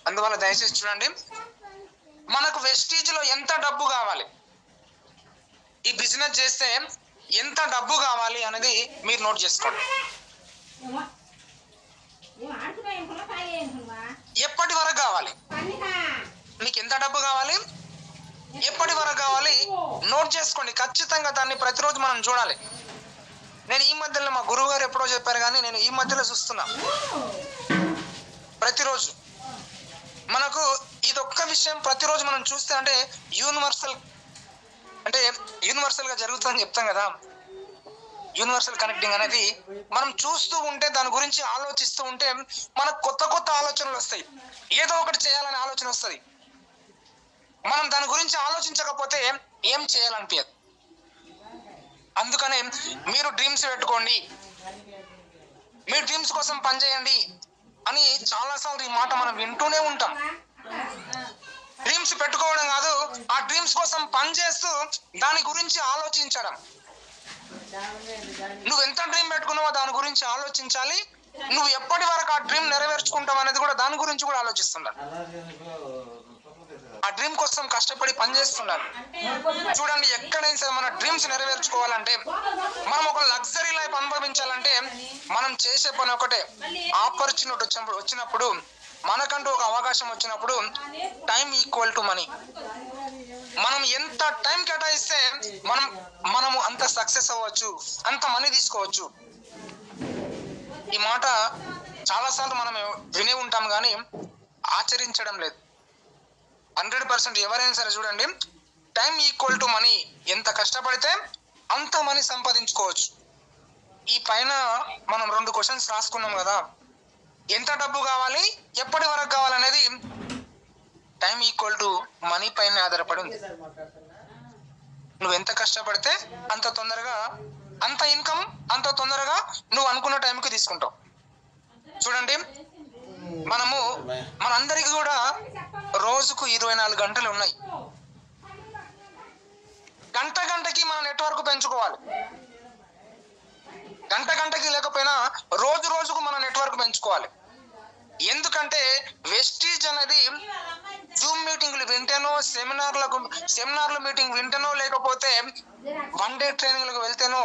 [SPEAKER 3] అందువల్ల దయచేసి చూడండి, మనకు వెస్టీజ్ లో ఎంత డబ్బు కావాలి, ఈ బిజినెస్ చేస్తే ఎంత డబ్బు కావాలి అనేది మీరు నోట్ చేసుకోండి. ఎప్పటి వరకు కావాలి, మీకు ఎంత డబ్బు కావాలి, ఎప్పటి వరకు కావాలి నోట్ చేసుకోండి. ఖచ్చితంగా దాన్ని ప్రతిరోజు మనం చూడాలి. నేను ఈ మధ్యలో మా గురువు గారు ఎప్పుడో చెప్పారు, కానీ నేను ఈ మధ్యలో చూస్తున్నా. ప్రతిరోజు మనకు ఇదొక్క విషయం ప్రతిరోజు మనం చూస్తే అంటే యూనివర్సల్ గా జరుగుతుందని చెప్తాం కదా. యూనివర్సల్ కనెక్టింగ్ అనేది మనం చూస్తూ ఉంటే, దాని గురించి ఆలోచిస్తూ ఉంటే మనకు కొత్త కొత్త ఆలోచనలు వస్తాయి. ఏదో ఒకటి చేయాలనే ఆలోచన వస్తుంది. మనం దాని గురించి ఆలోచించకపోతే ఏం చేయాలనిపించదు. అందుకనే మీరు డ్రీమ్స్ పెట్టుకోండి, మీ డ్రీమ్స్ కోసం పనిచేయండి అని చాలాసార్లు ఈ మాట మనం వింటూనే ఉంటాం. డ్రీమ్స్ పెట్టుకోవడం కాదు, ఆ డ్రీమ్స్ కోసం పనిచేస్తూ దాని గురించి ఆలోచించడం. నువ్వు ఎంత డ్రీమ్ పెట్టుకున్నావో దాని గురించి ఆలోచించాలి. నువ్వు ఎప్పటి వరకు ఆ డ్రీమ్ నెరవేర్చుకుంటావు అనేది కూడా దాని గురించి కూడా ఆలోచిస్తున్నాను. ఆ డ్రీమ్ కోసం కష్టపడి పనిచేస్తున్నారు. చూడండి, ఎక్కడైనా సరే మన డ్రీమ్స్ నెరవేర్చుకోవాలంటే, మనం ఒక లగ్జరీ లైఫ్ అనుభవించాలంటే మనం చేసే పని ఒకటే. ఆపర్చునిటీ వచ్చినప్పుడు, మనకంటూ ఒక అవకాశం వచ్చినప్పుడు టైం ఈక్వల్ టు మనీ. మనం ఎంత టైం కేటాయిస్తే మనము అంత సక్సెస్ అవ్వచ్చు, అంత మనీ తీసుకోవచ్చు. ఈ మాట చాలాసార్లు మనం వినే ఉంటాం కానీ ఆచరించడం లేదు. 100% ఎవరైనా సరే చూడండి, టైం ఈక్వల్ టు మనీ. ఎంత కష్టపడితే అంత మనీ సంపాదించుకోవచ్చు. ఈ పైన మనం 2 క్వశ్చన్స్ రాసుకున్నాం కదా. ఎంత డబ్బు కావాలి, ఎప్పటి వరకు కావాలనేది టైం ఈక్వల్ టు మనీ పైన ఆధారపడి ఉంది. నువ్వు ఎంత కష్టపడితే అంత తొందరగా, అంత ఇన్కమ్ అంత తొందరగా నువ్వు అనుకున్న టైంకి తీసుకుంటావు. చూడండి, మనందరికీ కూడా రోజుకు 24 గంటలు ఉన్నాయి. గంటకి మన నెట్వర్క్ పెంచుకోవాలి. గంటకి లేకపోయినా రోజుకు మన నెట్వర్క్ పెంచుకోవాలి. ఎందుకంటే వెస్టీజ్ అనేది జూమ్ మీటింగ్లు వింటేనో, సెమినార్ల మీటింగ్ వింటేనో, లేకపోతే 1 డే ట్రైనింగ్లకు వెళ్తేనో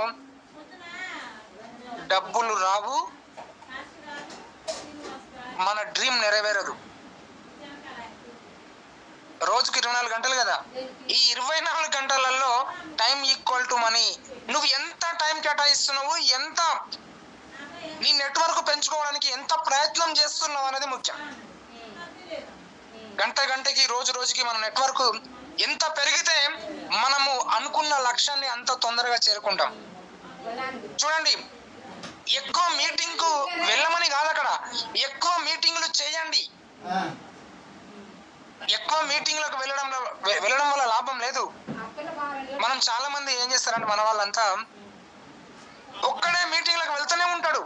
[SPEAKER 3] డబ్బులు రావు, మన డ్రీమ్ నెరవేరదు. రోజుకి 24 గంటలు కదా. ఈ 24 గంటలలో టైం ఈక్వల్ టు మనీ. నువ్వు ఎంత టైం కేటాయిస్తున్నావు, ఎంత నీ నెట్వర్క్ పెంచుకోవడానికి ఎంత ప్రయత్నం చేస్తున్నావు అనేది ముఖ్యం. గంటకి రోజుకి మన నెట్వర్క్ ఎంత పెరిగితే మనము అనుకున్న లక్ష్యాన్ని అంత తొందరగా చేరుకుంటాం. చూడండి, ఎక్కువ మీటింగ్ కు వెళ్ళమని కాదు, అక్కడ ఎక్కువ మీటింగ్లు చేయండి. ఎక్కువ మీటింగ్లకు వెళ్ళడం వల్ల లాభం లేదు. మనం చాలా మంది ఏం చేస్తారంటే, మన వాళ్ళంతా ఒక్కడే మీటింగ్లకు వెళ్తూనే ఉంటాడు.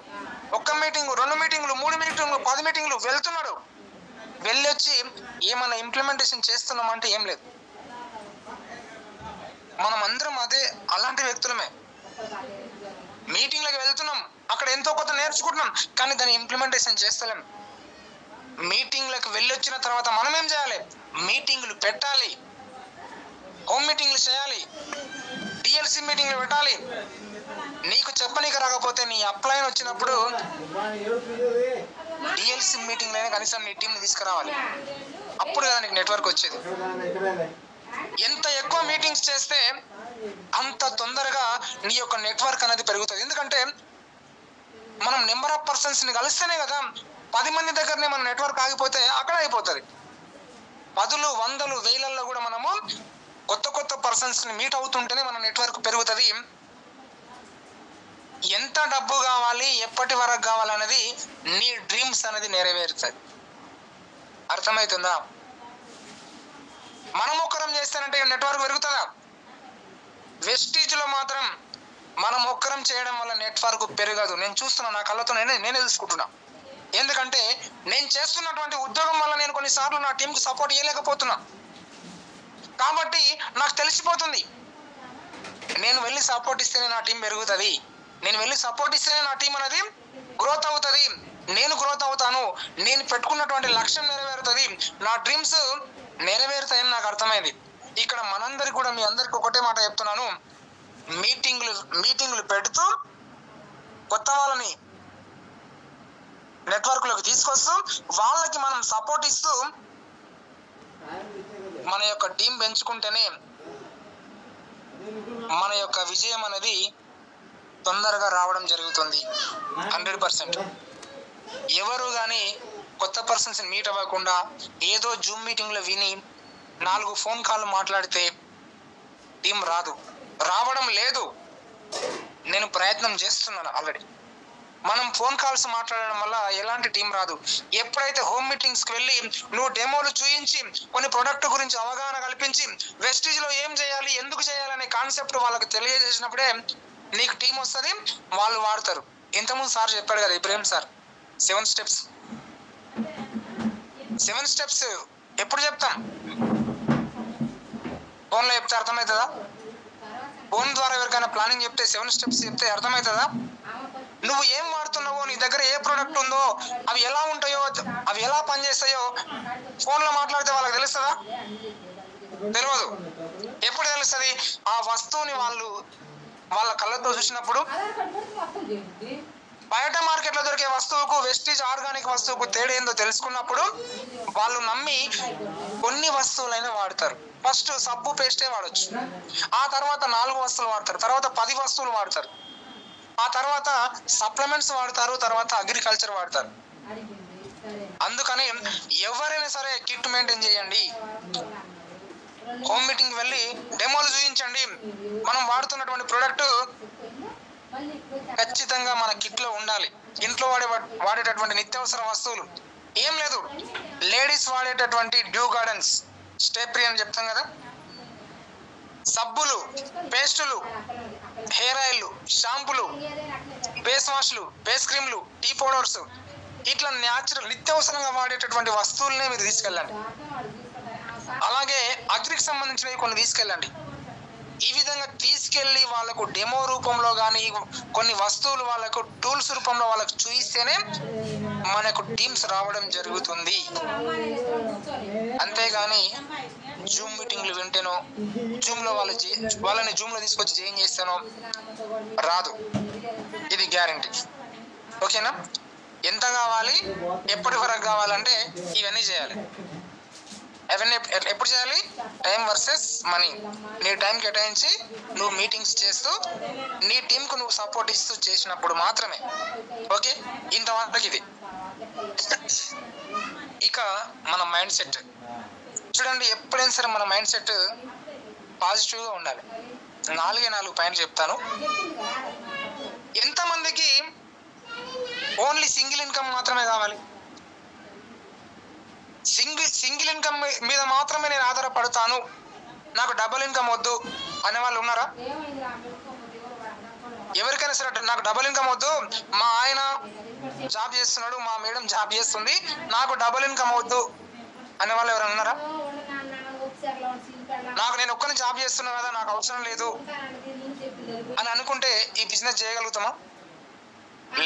[SPEAKER 3] 1 మీటింగ్, 2 మీటింగ్లు, 3 మీటింగ్లు, 10 మీటింగ్లు వెళ్తున్నాడు. వెళ్ళొచ్చి ఏమైనా ఇంప్లిమెంటేషన్ చేస్తున్నామంటే ఏం లేదు. మనం అందరం అలాంటి వ్యక్తులమే. మీటింగ్లకు వెళ్తున్నాం, అక్కడ ఎంతో కొంత నేర్చుకుంటున్నాం, కానీ దాన్ని ఇంప్లిమెంటేషన్ చేస్తలేం. మీటింగ్లకు వెళ్ళొచ్చిన తర్వాత మనం ఏం చేయాలి? మీటింగ్లు పెట్టాలి, హోమ్ మీటింగ్లు చేయాలి, డిఎల్సి మీటింగ్లు పెట్టాలి. నీకు చెప్పనీకి రాకపోతే నీ అప్లైన్ వచ్చినప్పుడు డిఎల్సి మీటింగ్ అయినా కనీసం నీ టీంని తీసుకురావాలి. అప్పుడు కదా నీకు నెట్వర్క్ వచ్చేది. ఎంత ఎక్కువ మీటింగ్స్ చేస్తే అంత తొందరగా నీ యొక్క నెట్వర్క్ అనేది పెరుగుతుంది. ఎందుకంటే మనం నెంబర్ ఆఫ్ పర్సన్స్ ని కలిస్తేనే కదా. 10 మంది దగ్గరనే మన నెట్వర్క్ ఆగిపోతే అక్కడ అయిపోతుంది. 10లు, 100లు, 1000ల్లో కూడా మనము కొత్త పర్సన్స్ ని మీట్ అవుతుంటేనే మన నెట్వర్క్ పెరుగుతుంది. ఎంత డబ్బు కావాలి, ఎప్పటి వరకు కావాలనేది నీ డ్రీమ్స్ అనేది నెరవేరుతుంది. అర్థమవుతుందా? మనం ఒక్కరం చేస్తానంటే నెట్వర్క్ పెరుగుతుందా? వెస్టీజ్ లో మాత్రం మనం ఒక్కరం చేయడం వల్ల నెట్వర్క్ పెరగదు. నేను చూస్తున్నా, నా కళ్ళతో నేనే చూసుకుంటున్నా. ఎందుకంటే నేను చేస్తున్నటువంటి ఉద్యోగం వల్ల నేను కొన్నిసార్లు నా టీంకి సపోర్ట్ చేయలేకపోతున్నా. కాబట్టి నాకు తెలిసిపోతుంది, నేను వెళ్ళి సపోర్ట్ ఇస్తేనే నా టీం పెరుగుతుంది, నేను వెళ్ళి సపోర్ట్ ఇస్తేనే నా టీం అనేది గ్రోత్ అవుతుంది, నేను గ్రోత్ అవుతాను, నేను పెట్టుకున్నటువంటి లక్ష్యం నెరవేరుతుంది, నా డ్రీమ్స్ నెరవేరుతాయని నాకు అర్థమైంది. ఇక్కడ మనందరికి కూడా, మీ అందరికి ఒకటే మాట చెప్తున్నాను, మీటింగ్లు పెడుతూ కొత్త వాళ్ళని నెట్వర్క్ లోకి తీసుకొస్తూ వాళ్ళకి మనం సపోర్ట్ ఇస్తూ మన యొక్క టీం పెంచుకుంటేనే మన యొక్క విజయం అనేది తొందరగా రావడం జరుగుతుంది. 100%. ఎవరు కానీ కొత్త పర్సన్స్ మీట్ అవ్వకుండా ఏదో జూమ్ మీటింగ్లో విని 4 ఫోన్ కాల్ మాట్లాడితే టీం రావడం లేదు. నేను ప్రయత్నం చేస్తున్నాను ఆల్రెడీ. మనం ఫోన్ కాల్స్ మాట్లాడడం వల్ల ఎలాంటి టీం రాదు. ఎప్పుడైతే హోమ్ మీటింగ్స్కి వెళ్ళి నువ్వు డెమోలు చూయించి కొన్ని ప్రొడక్ట్ గురించి అవగాహన కల్పించి వెస్టీజ్లో ఏం చేయాలి, ఎందుకు చేయాలనే కాన్సెప్ట్ వాళ్ళకి తెలియజేసినప్పుడే నీకు టీం వస్తుంది, వాళ్ళు వాడతారు. ఇంతకుముందు సార్ చెప్పాడు కదా, ఇబ్రహీం సార్, 7 స్టెప్స్ ఎప్పుడు చెప్తాం? ఫోన్లో చెప్తే అర్థమవుతుందా? ఫోన్ ద్వారా ఎవరికైనా ప్లానింగ్ చెప్తే 7 స్టెప్స్ చెప్తే అర్థమవుతుందా? నువ్వు ఏం వాడుతున్నావో, నీ దగ్గర ఏ ప్రోడక్ట్ ఉందో, అవి ఎలా ఉంటాయో, అవి ఎలా పనిచేస్తాయో ఫోన్లో మాట్లాడితే వాళ్ళకి తెలుస్తుందా? తెలియదు. ఎప్పుడు తెలుస్తుంది? ఆ వస్తువుని వాళ్ళ కళ్ళతో చూసినప్పుడు. బయట మార్కెట్లో దొరికే వస్తువుకు, వెస్టీజ్ ఆర్గానిక్ వస్తువుకు తేడా ఏందో తెలుసుకున్నప్పుడు వాళ్ళు నమ్మి కొన్ని వస్తువులైనా వాడతారు. ఫస్ట్ సబ్బు పేస్టే వాడచ్చు, ఆ తర్వాత 4 వస్తువులు వాడతారు, తర్వాత 10 వస్తువులు వాడతారు, ఆ తర్వాత సప్లిమెంట్స్ వాడతారు, తర్వాత అగ్రికల్చర్ వాడతారు. అందుకని ఎవరైనా సరే కిట్ మెయింటైన్ చేయండి, హోమ్ మీటింగ్ వెళ్ళి డెమోలు చూపించండి. మనం వాడుతున్నటువంటి ప్రోడక్ట్ ఖచ్చితంగా మన కిట్లో ఉండాలి. ఇంట్లో వాడేటటువంటి నిత్యావసర వస్తువులు ఏం లేదు, లేడీస్ వాడేటటువంటి డ్యూ గార్డెన్స్, స్టేప్రీ అని చెప్తాం కదా, సబ్బులు, పేస్టులు, హెయిర్ ఆయిల్, షాంపులు, ఫేస్ వాష్లు, ఫేస్ క్రీమ్లు, టీ పౌడర్స్, ఇట్లా న్యాచురల్ నిత్యావసరంగా వాడేటటువంటి వస్తువులనే మీరు తీసుకెళ్ళండి. అలాగే అగ్రికి సంబంధించినవి కొన్ని తీసుకెళ్ళండి. ఈ విధంగా తీసుకెళ్ళి వాళ్ళకు డెమో రూపంలో కానీ కొన్ని వస్తువులు వాళ్ళకు టూల్స్ రూపంలో వాళ్ళకు చూయిస్తేనే మనకు టీమ్స్ రావడం జరుగుతుంది. అంతేగాని జూమ్ మీటింగ్లు వింటేనో, జూమ్లో వాళ్ళని జూమ్లో తీసుకొచ్చి జాయిన్ చేస్తానో రాదు. ఇది గ్యారంటీ. ఓకేనా? ఎంత కావాలి, ఎప్పటి వరకు కావాలంటే ఇవన్నీ చేయాలి. అవన్నీ ఎప్పుడు చేయాలి? Time versus money. నీ టైం కేటాయించి నువ్వు మీటింగ్స్ చేస్తూ నీ టీంకు నువ్వు సపోర్ట్ ఇస్తూ చేసినప్పుడు మాత్రమే. ఓకే, ఇంతవరకు ఇది. ఇక మన మైండ్ సెట్ చూడండి. ఎప్పుడైనా సరే మన మైండ్ సెట్ పాజిటివ్గా ఉండాలి. 4 పాయింట్లు చెప్తాను. ఎంతమందికి ఓన్లీ సింగిల్ ఇన్కమ్ మాత్రమే కావాలి, సింగిల్ ఇన్కమ్ మీద మాత్రమే నేను ఆధారపడతాను, నాకు డబుల్ ఇన్కమ్ వద్దు అనే వాళ్ళు ఉన్నారా? ఎవరికైనా సరే నాకు డబుల్ ఇన్కమ్ వద్దు, మా ఆయన జాబ్ చేస్తున్నాడు, మా మేడం జాబ్ చేస్తుంది, నాకు డబుల్ ఇన్కమ్ వద్దు అనే వాళ్ళు ఎవరైనా ఉన్నారా? నేను ఒక్కరిని జాబ్ చేస్తున్నా కదా, నాకు అవసరం లేదు అని అనుకుంటే ఈ బిజినెస్ చేయగలుగుతామా?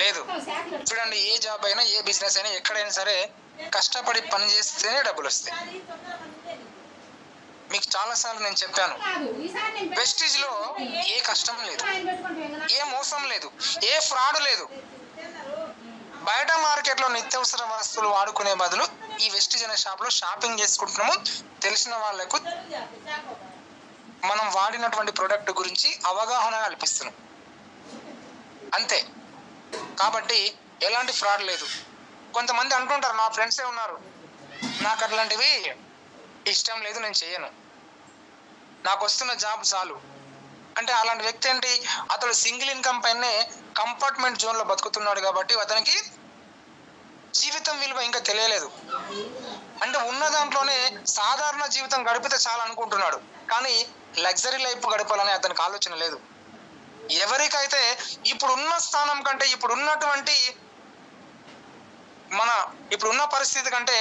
[SPEAKER 3] లేదు. చూడండి, ఏ జాబ్ అయినా, ఏ బిజినెస్ అయినా, ఎక్కడైనా సరే కష్టపడి పని చేస్తేనే డబ్బులు వస్తాయి. మీకు చాలాసార్లు నేను చెప్పాను, వెస్టీజ్ లో ఏ కష్టం లేదు, ఏ మోసం లేదు, ఏ ఫ్రాడ్ లేదు. బయట మార్కెట్లో నిత్యావసర వస్తువులు వాడుకునే బదులు ఈ వెస్టీజ్ అనే షాప్ లో షాపింగ్ చేసుకుంటున్నాము. తెలిసిన వాళ్లకు మనం వాడినటువంటి ప్రోడక్ట్ గురించి అవగాహన కల్పిస్తున్నాం, అంతే. కాబట్టి ఎలాంటి ఫ్రాడ్ లేదు. కొంతమంది అంటుంటారు, నా ఫ్రెండ్సే ఉన్నారు, నాకు అట్లాంటివి ఇష్టం లేదు, నేను చేయను, నాకు వస్తున్న జాబ్ చాలు అంటే, అలాంటి వ్యక్తి ఏంటి? అతడు సింగిల్ ఇన్కమ్ పైనే కంపార్ట్మెంట్ జోన్లో బతుకుతున్నాడు కాబట్టి అతనికి జీవితం విలువ ఇంకా తెలియలేదు. అంటే ఉన్న దాంట్లోనే సాధారణ జీవితం గడిపితే చాలా అనుకుంటున్నాడు, కానీ లగ్జరీ లైఫ్ గడపాలని అతనికి ఆలోచన లేదు. ఎవరికైతే ఇప్పుడున్న స్థానం కంటే ఇప్పుడున్నటువంటి ఇప్పుడున్న పరిస్థితి కంటే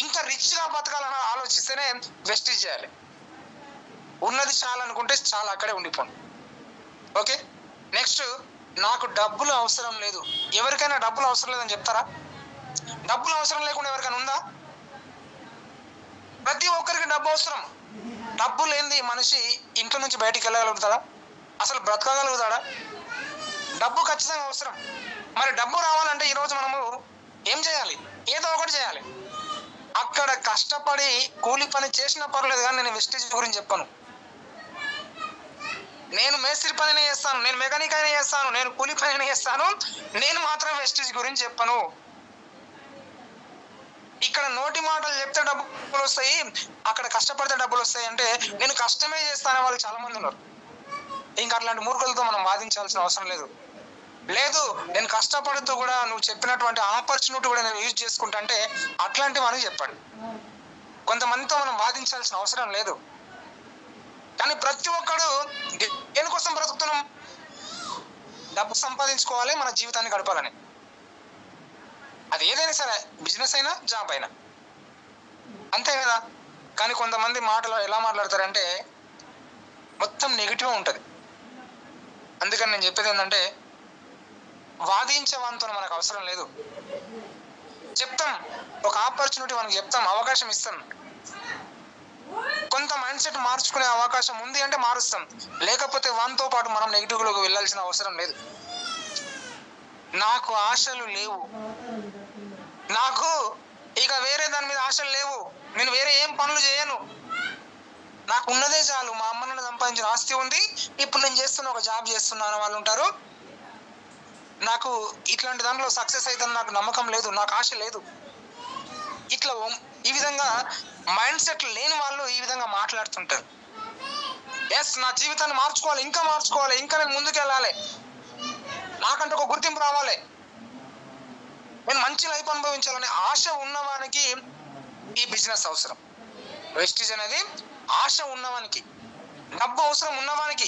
[SPEAKER 3] ఇంకా రిచ్గా బతకాలని ఆలోచిస్తేనే వెస్టేజ్ చేయాలి. ఉన్నది చాలా అనుకుంటే చాలా అక్కడే ఉండిపోండి. ఓకే, నెక్స్ట్, నాకు డబ్బులు అవసరం లేదు. ఎవరికైనా డబ్బులు అవసరం లేదని చెప్తారా? డబ్బులు అవసరం లేకుండా ఎవరికైనా ఉందా? ప్రతి ఒక్కరికి డబ్బు అవసరం. డబ్బు లేనిది మనిషి ఇంట్లో నుంచి బయటికి వెళ్ళగలుగుతాడా? అసలు బ్రతకగలుగుతాడా? డబ్బు ఖచ్చితంగా అవసరం. మరి డబ్బు రావాలంటే ఈరోజు మనము ఏం చేయాలి? ఏదో ఒకటి చేయాలి. అక్కడ కష్టపడి కూలి పని చేసినా పర్లేదు, కానీ నేను వెస్టేజ్ గురించి చెప్పను. నేను మేస్త్రి పని చేస్తాను, నేను మెకానిక్ అయినా చేస్తాను, నేను కూలి పని అయినా చేస్తాను, నేను మాత్రం వెస్టేజ్ గురించి చెప్పను. ఇక్కడ నోటి మాటలు చెప్తే డబ్బులు వస్తాయి, అక్కడ కష్టపడితే డబ్బులు వస్తాయి అంటే నేను కష్టమే చేస్తానే వాళ్ళు చాలా మంది ఉన్నారు. ఇంకా అట్లాంటి మూర్ఖులతో మనం వాదించాల్సిన అవసరం లేదు. లేదు, నేను కష్టపడుతూ కూడా నువ్వు చెప్పినటువంటి ఆపర్చునిటీ కూడా నేను యూజ్ చేసుకుంటా అంటే అట్లాంటి మనకి చెప్పండి. కొంతమందితో మనం వాదించాల్సిన అవసరం లేదు. కానీ ప్రతి ఒక్కడు దేనికోసం బ్రతుకుతున్నాం? డబ్బు సంపాదించుకోవాలి, మన జీవితాన్ని గడపాలని. అది ఏదైనా సరే, బిజినెస్ అయినా జాబ్ అయినా అంతే కదా. కానీ కొంతమంది మాటలు ఎలా మాట్లాడతారంటే మొత్తం నెగిటివ్ ఉంటుంది. అందుకని నేను చెప్పేది ఏంటంటే వాదించే వానితో మనకు అవసరం లేదు. చెప్తాం, ఒక ఆపర్చునిటీ మనకు చెప్తాం, అవకాశం ఇస్తాం. కొంత మైండ్ సెట్ మార్చుకునే అవకాశం ఉంది అంటే మారుస్తాం, లేకపోతే వానితో పాటు మనం నెగిటివ్లోకి వెళ్ళాల్సిన అవసరం లేదు. నాకు ఆశలు లేవు, నాకు ఇక వేరే దాని మీద ఆశలు లేవు, నేను వేరే ఏం పనులు చేయను, నాకు ఉన్నదే చాలు, మా అమ్మ నాన్న సంపాదించిన ఆస్తి ఉంది, ఇప్పుడు నేను చేస్తున్న ఒక జాబ్ చేస్తున్నాను వాళ్ళు ఉంటారు, నాకు ఇట్లాంటి దాంట్లో సక్సెస్ అవుతుంది నాకు నమ్మకం లేదు, నాకు ఆశ లేదు. ఇట్లా ఈ విధంగా మైండ్ సెట్ లేని వాళ్ళు ఈ విధంగా మాట్లాడుతుంటారు. ఎస్, నా జీవితాన్ని మార్చుకోవాలి, ఇంకా మార్చుకోవాలి, ఇంకా నేను ముందుకెళ్ళాలి, నాకంటే ఒక గుర్తింపు రావాలి, నేను మంచి లైఫ్ అనుభవించాలనే ఆశ ఉన్నవానికి ఈ బిజినెస్ అవసరం. వెస్టేజ్ అనేది ఆశ ఉన్నవానికి, డబ్బు అవసరం ఉన్నవానికి,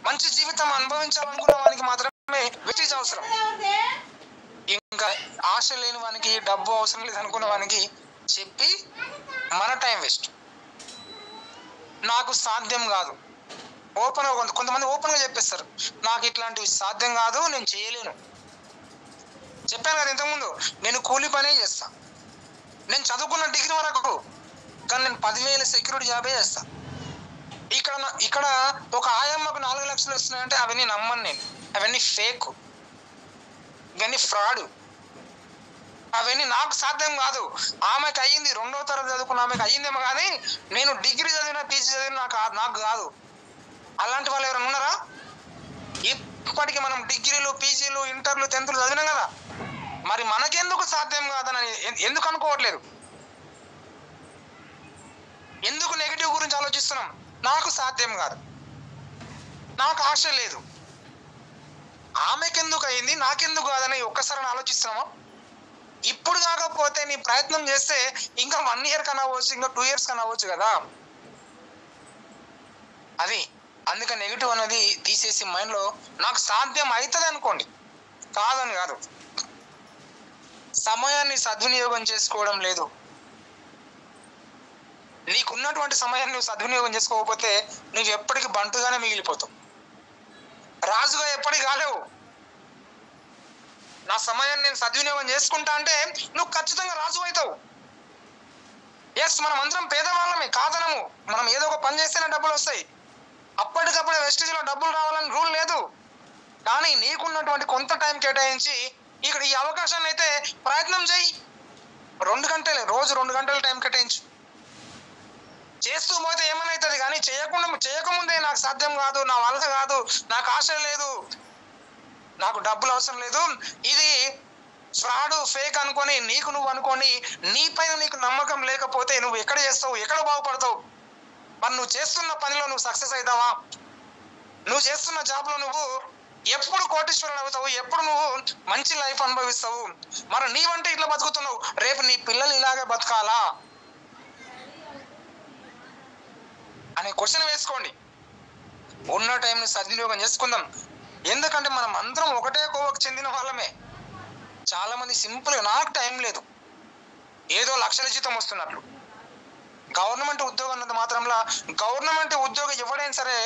[SPEAKER 3] మంచి జీవితం అనుభవించాలనుకున్న వానికి మాత్రమే వెస్టేజ్ అవసరం. ఇంకా ఆశ లేని వానికి, డబ్బు అవసరం లేదు అనుకున్న వానికి చెప్పి మన టైం వేస్ట్. నాకు సాధ్యం కాదు, కొంతమంది ఓపెన్ గా చెప్పేస్తారు, నాకు ఇట్లాంటివి సాధ్యం కాదు, నేను చేయలేను. చెప్పాను కదా ఇంతకుముందు, నేను కూలి పనే చేస్తా, నేను చదువుకున్న డిగ్రీ వరకు, కానీ నేను 10,000 సెక్యూరిటీ జాబే చేస్తా. ఇక్కడ ఒక ఆయమ్మకు 4 లక్షలు వస్తున్నాయంటే అవన్నీ నమ్మను నేను, అవన్నీ ఫేక్, ఇవన్నీ ఫ్రాడ్, అవన్నీ నాకు సాధ్యం కాదు. ఆమెకు అయ్యింది, 2వ తరగతి చదువుకున్న ఆమెకు అయ్యిందేమో, కానీ నేను డిగ్రీ చదివినా పీజీ చదివినా నాకు కాదు. అలాంటి వాళ్ళు ఎవరైనా ఉన్నారా? ఇప్పటికీ మనం డిగ్రీలు, పీజీలు, ఇంటర్లు, 10th చదివినాం కదా, మరి మనకెందుకు సాధ్యం కాదని ఎందుకు అనుకోవట్లేదు? ఎందుకు నెగిటివ్ గురించి ఆలోచిస్తున్నాం? నాకు సాధ్యం కాదు, నాకు ఆశ లేదు, ఆమెకెందుకు అయింది, నాకెందుకు కాదని ఒక్కసారి ఆలోచిస్తున్నామా? ఇప్పుడు కాకపోతే నీ ప్రయత్నం చేస్తే ఇంకా 1 year కన్నా అవ్వచ్చు, ఇంకా 2 years కన్నా అవ్వచ్చు కదా. అది అందుకని నెగిటివ్ అనేది తీసేసి మైండ్లో నాకు సాధ్యం అవుతుంది అనుకోండి, కాదని కాదు. సమయాన్ని సద్వినియోగం చేసుకోవడం లేదు. నీకున్నటువంటి సమయాన్ని నువ్వు సద్వినియోగం చేసుకోకపోతే నువ్వు ఎప్పటికీ బంటుగానే మిగిలిపోతావు, రాజుగా ఎప్పటికీ కాలేవు. నా సమయాన్ని నేను సద్వినియోగం చేసుకుంటా అంటే నువ్వు ఖచ్చితంగా రాజు అవుతావు. ఎస్, మనం అందరం పేదవాళ్ళమే కాదనము, మనం ఏదో ఒక పని చేస్తేనే డబ్బులు వస్తాయి. అప్పటికప్పుడే వెస్టేజ్లో డబ్బులు రావాలని రూల్ లేదు. కానీ నీకున్నటువంటి కొంత టైం కేటాయించి ఇక్కడ ఈ అవకాశాన్ని అయితే ప్రయత్నం చేయి. 2 గంటలే, రోజు 2 గంటలు టైం కేటాయించు. చేస్తూ పోతే ఏమనవుతుంది, కానీ చేయకముందే నాకు సాధ్యం కాదు, నా వల్ల కాదు, నాకు ఆశ లేదు, నాకు డబ్బులు అవసరం లేదు, ఇది ఫ్రాడ్, ఫేక్ అనుకొని నువ్వు అనుకొని నీ పైన నీకు నమ్మకం లేకపోతే నువ్వు ఎక్కడ చేస్తావు, ఎక్కడ బాగుపడతావు? మరి నువ్వు చేస్తున్న పనిలో నువ్వు సక్సెస్ అవుతావా? నువ్వు చేస్తున్న జాబ్లో నువ్వు ఎప్పుడు కోటీశ్వరుడు అవుతావు? ఎప్పుడు నువ్వు మంచి లైఫ్ అనుభవిస్తావు? మరి నీవంటే ఇట్లా బతుకుతున్నావు, రేపు నీ పిల్లలు ఇలాగే బతకాలా అనే క్వశ్చన్ వేసుకోండి. ఉన్న టైంని సద్వినియోగం చేసుకుందాం. ఎందుకంటే మనం అందరం ఒకటే కోవకు చెందిన వాళ్ళమే. చాలా మంది సింపుల్గా నాకు టైం లేదు, ఏదో లక్షల జీతం వస్తున్నట్లు. గవర్నమెంట్ ఉద్యోగం అన్నది మాత్రంలా, గవర్నమెంట్ ఉద్యోగం ఎవడైనా సరే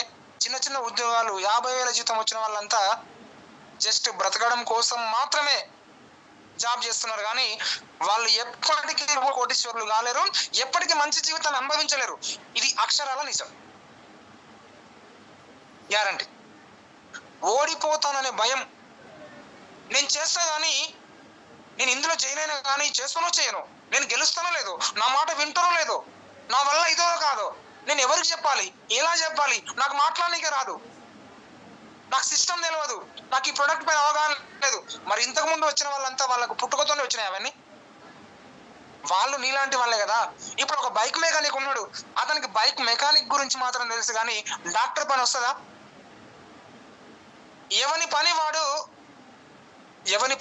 [SPEAKER 3] చిన్న చిన్న ఉద్యోగాలు 50,000 జీతం వచ్చిన వాళ్ళంతా జస్ట్ బ్రతకడం కోసం మాత్రమే జాబ్ చేస్తున్నారు. కానీ వాళ్ళు ఎప్పటికీ కోటీశ్వరులు కాలేరు, ఎప్పటికీ మంచి జీవితాన్ని అనుభవించలేరు. ఇది అక్షరాల నిజం, గ్యారంటీ. ఓడిపోతాననే భయం. నేను చేస్తా కానీ, నేను ఇందులో చేయలేను కానీ, చేస్తానో చేయను, నేను గెలుస్తానో లేదో, నా మాట వింటానో లేదో, నా వల్ల ఇదో కాదో, నేను ఎవరికి చెప్పాలి, ఎలా చెప్పాలి, నాకు మాట్లాడడానికి రాదు, నాకు సిస్టమ్ తెలియదు, నాకు ఈ ప్రొడక్ట్ పైన అవగాహన లేదు. మరి ఇంతకుముందు వచ్చిన వాళ్ళంతా వాళ్ళకు పుట్టుకతోనే వచ్చినాయి అవన్నీ. వాళ్ళు నీలాంటి వాళ్ళే కదా. ఇప్పుడు ఒక బైక్ మెకానిక్ ఉన్నాడు, అతనికి బైక్ మెకానిక్ గురించి మాత్రం తెలుసు కానీ డాక్టర్ పని వస్తుందా? ఎవని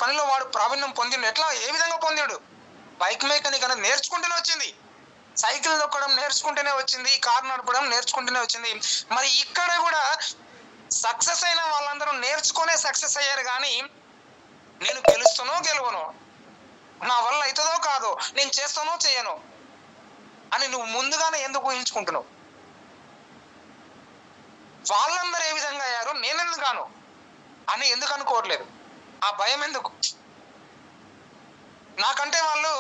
[SPEAKER 3] పనిలో వాడు ప్రావీణ్యం పొందిండు. ఎట్లా, ఏ విధంగా పొందాడు? బైక్ మెకానిక్ అనేది నేర్చుకుంటేనే వచ్చింది, సైకిల్ తొక్కడం నేర్చుకుంటేనే వచ్చింది, కారు నడపడం నేర్చుకుంటేనే వచ్చింది. మరి ఇక్కడ కూడా సక్సెస్ అయిన వాళ్ళందరూ నేర్చుకునే సక్సెస్ అయ్యారు. కానీ నేను గెలుస్తానో గెలవను, నా వల్ల అవుతుందో కాదో, నేను చేస్తానో చేయను అని నువ్వు ముందుగానే ఎందుకు ఊహించుకుంటున్నావు? వాళ్ళందరూ ఏ విధంగా అయ్యారు, నేనెందుకు గాను అని ఎందుకు అనుకోవట్లేదు? ఆ భయం ఎందుకు? నాకంటే వాళ్ళు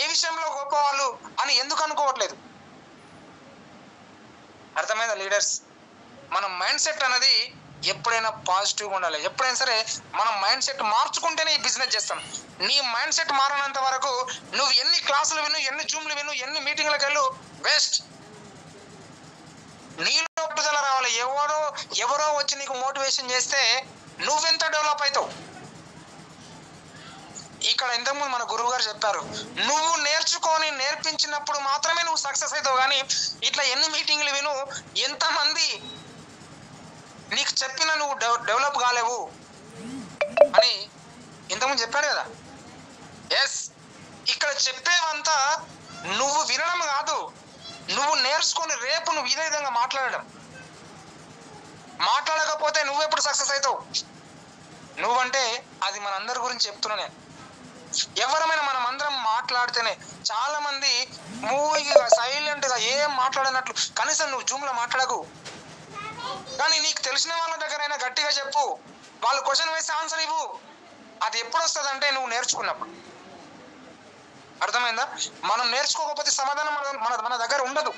[SPEAKER 3] ఏ విషయంలో గొప్ప వాళ్ళు అని ఎందుకు అనుకోవట్లేదు? అర్థమైందా లీడర్స్? మన మైండ్ సెట్ అనేది ఎప్పుడైనా పాజిటివ్గా ఉండాలి. ఎప్పుడైనా సరే మనం మైండ్ సెట్ మార్చుకుంటేనే ఈ బిజినెస్ చేస్తాం. నీ మైండ్ సెట్ మారనంత వరకు నువ్వు ఎన్ని క్లాసులు విను, ఎన్ని జూమ్లు విను, ఎన్ని మీటింగ్లకు వెళ్ళు, వేస్ట్. నీలో పట్టుదల రావాలి. ఎవరో వచ్చి నీకు మోటివేషన్ చేస్తే నువ్వెంత డెవలప్ అవుతావు? ఇక్కడ ఇంతకుముందు మన గురువు గారు చెప్పారు, నువ్వు నేర్చుకొని నేర్పించినప్పుడు మాత్రమే నువ్వు సక్సెస్ అవుతావు. కానీ ఇట్లా ఎన్ని మీటింగ్లు విను, ఎంతమంది నీకు చెప్పినా నువ్వు డెవలప్ కాలేవు అని ఇంతకుముందు చెప్పాడు కదా. ఎస్, ఇక్కడ చెప్పేవంతా నువ్వు వినడం కాదు, నువ్వు నేర్చుకొని రేపు నువ్వు ఇదే విధంగా మాట్లాడకపోతే నువ్వెప్పుడు సక్సెస్ అవుతావు? నువ్వంటే అది మన అందరి గురించి చెప్తున్నా నేను. ఎవరమైనా మనం అందరం మాట్లాడితేనే, చాలా మంది మూవీగా సైలెంట్ గా ఏం మాట్లాడనట్లు, కనీసం నువ్వు జూమ్ లో మాట్లాడకు, కానీ నీకు తెలిసిన వాళ్ళ దగ్గరైనా గట్టిగా చెప్పు, వాళ్ళు క్వశ్చన్ వేస్తే ఆన్సర్ ఇవ్వు. అది ఎప్పుడు వస్తుంది అంటే నువ్వు నేర్చుకున్నప్పుడు. అర్థమైందా? మనం నేర్చుకోకపోతే సమాధానం మన దగ్గర ఉండదు.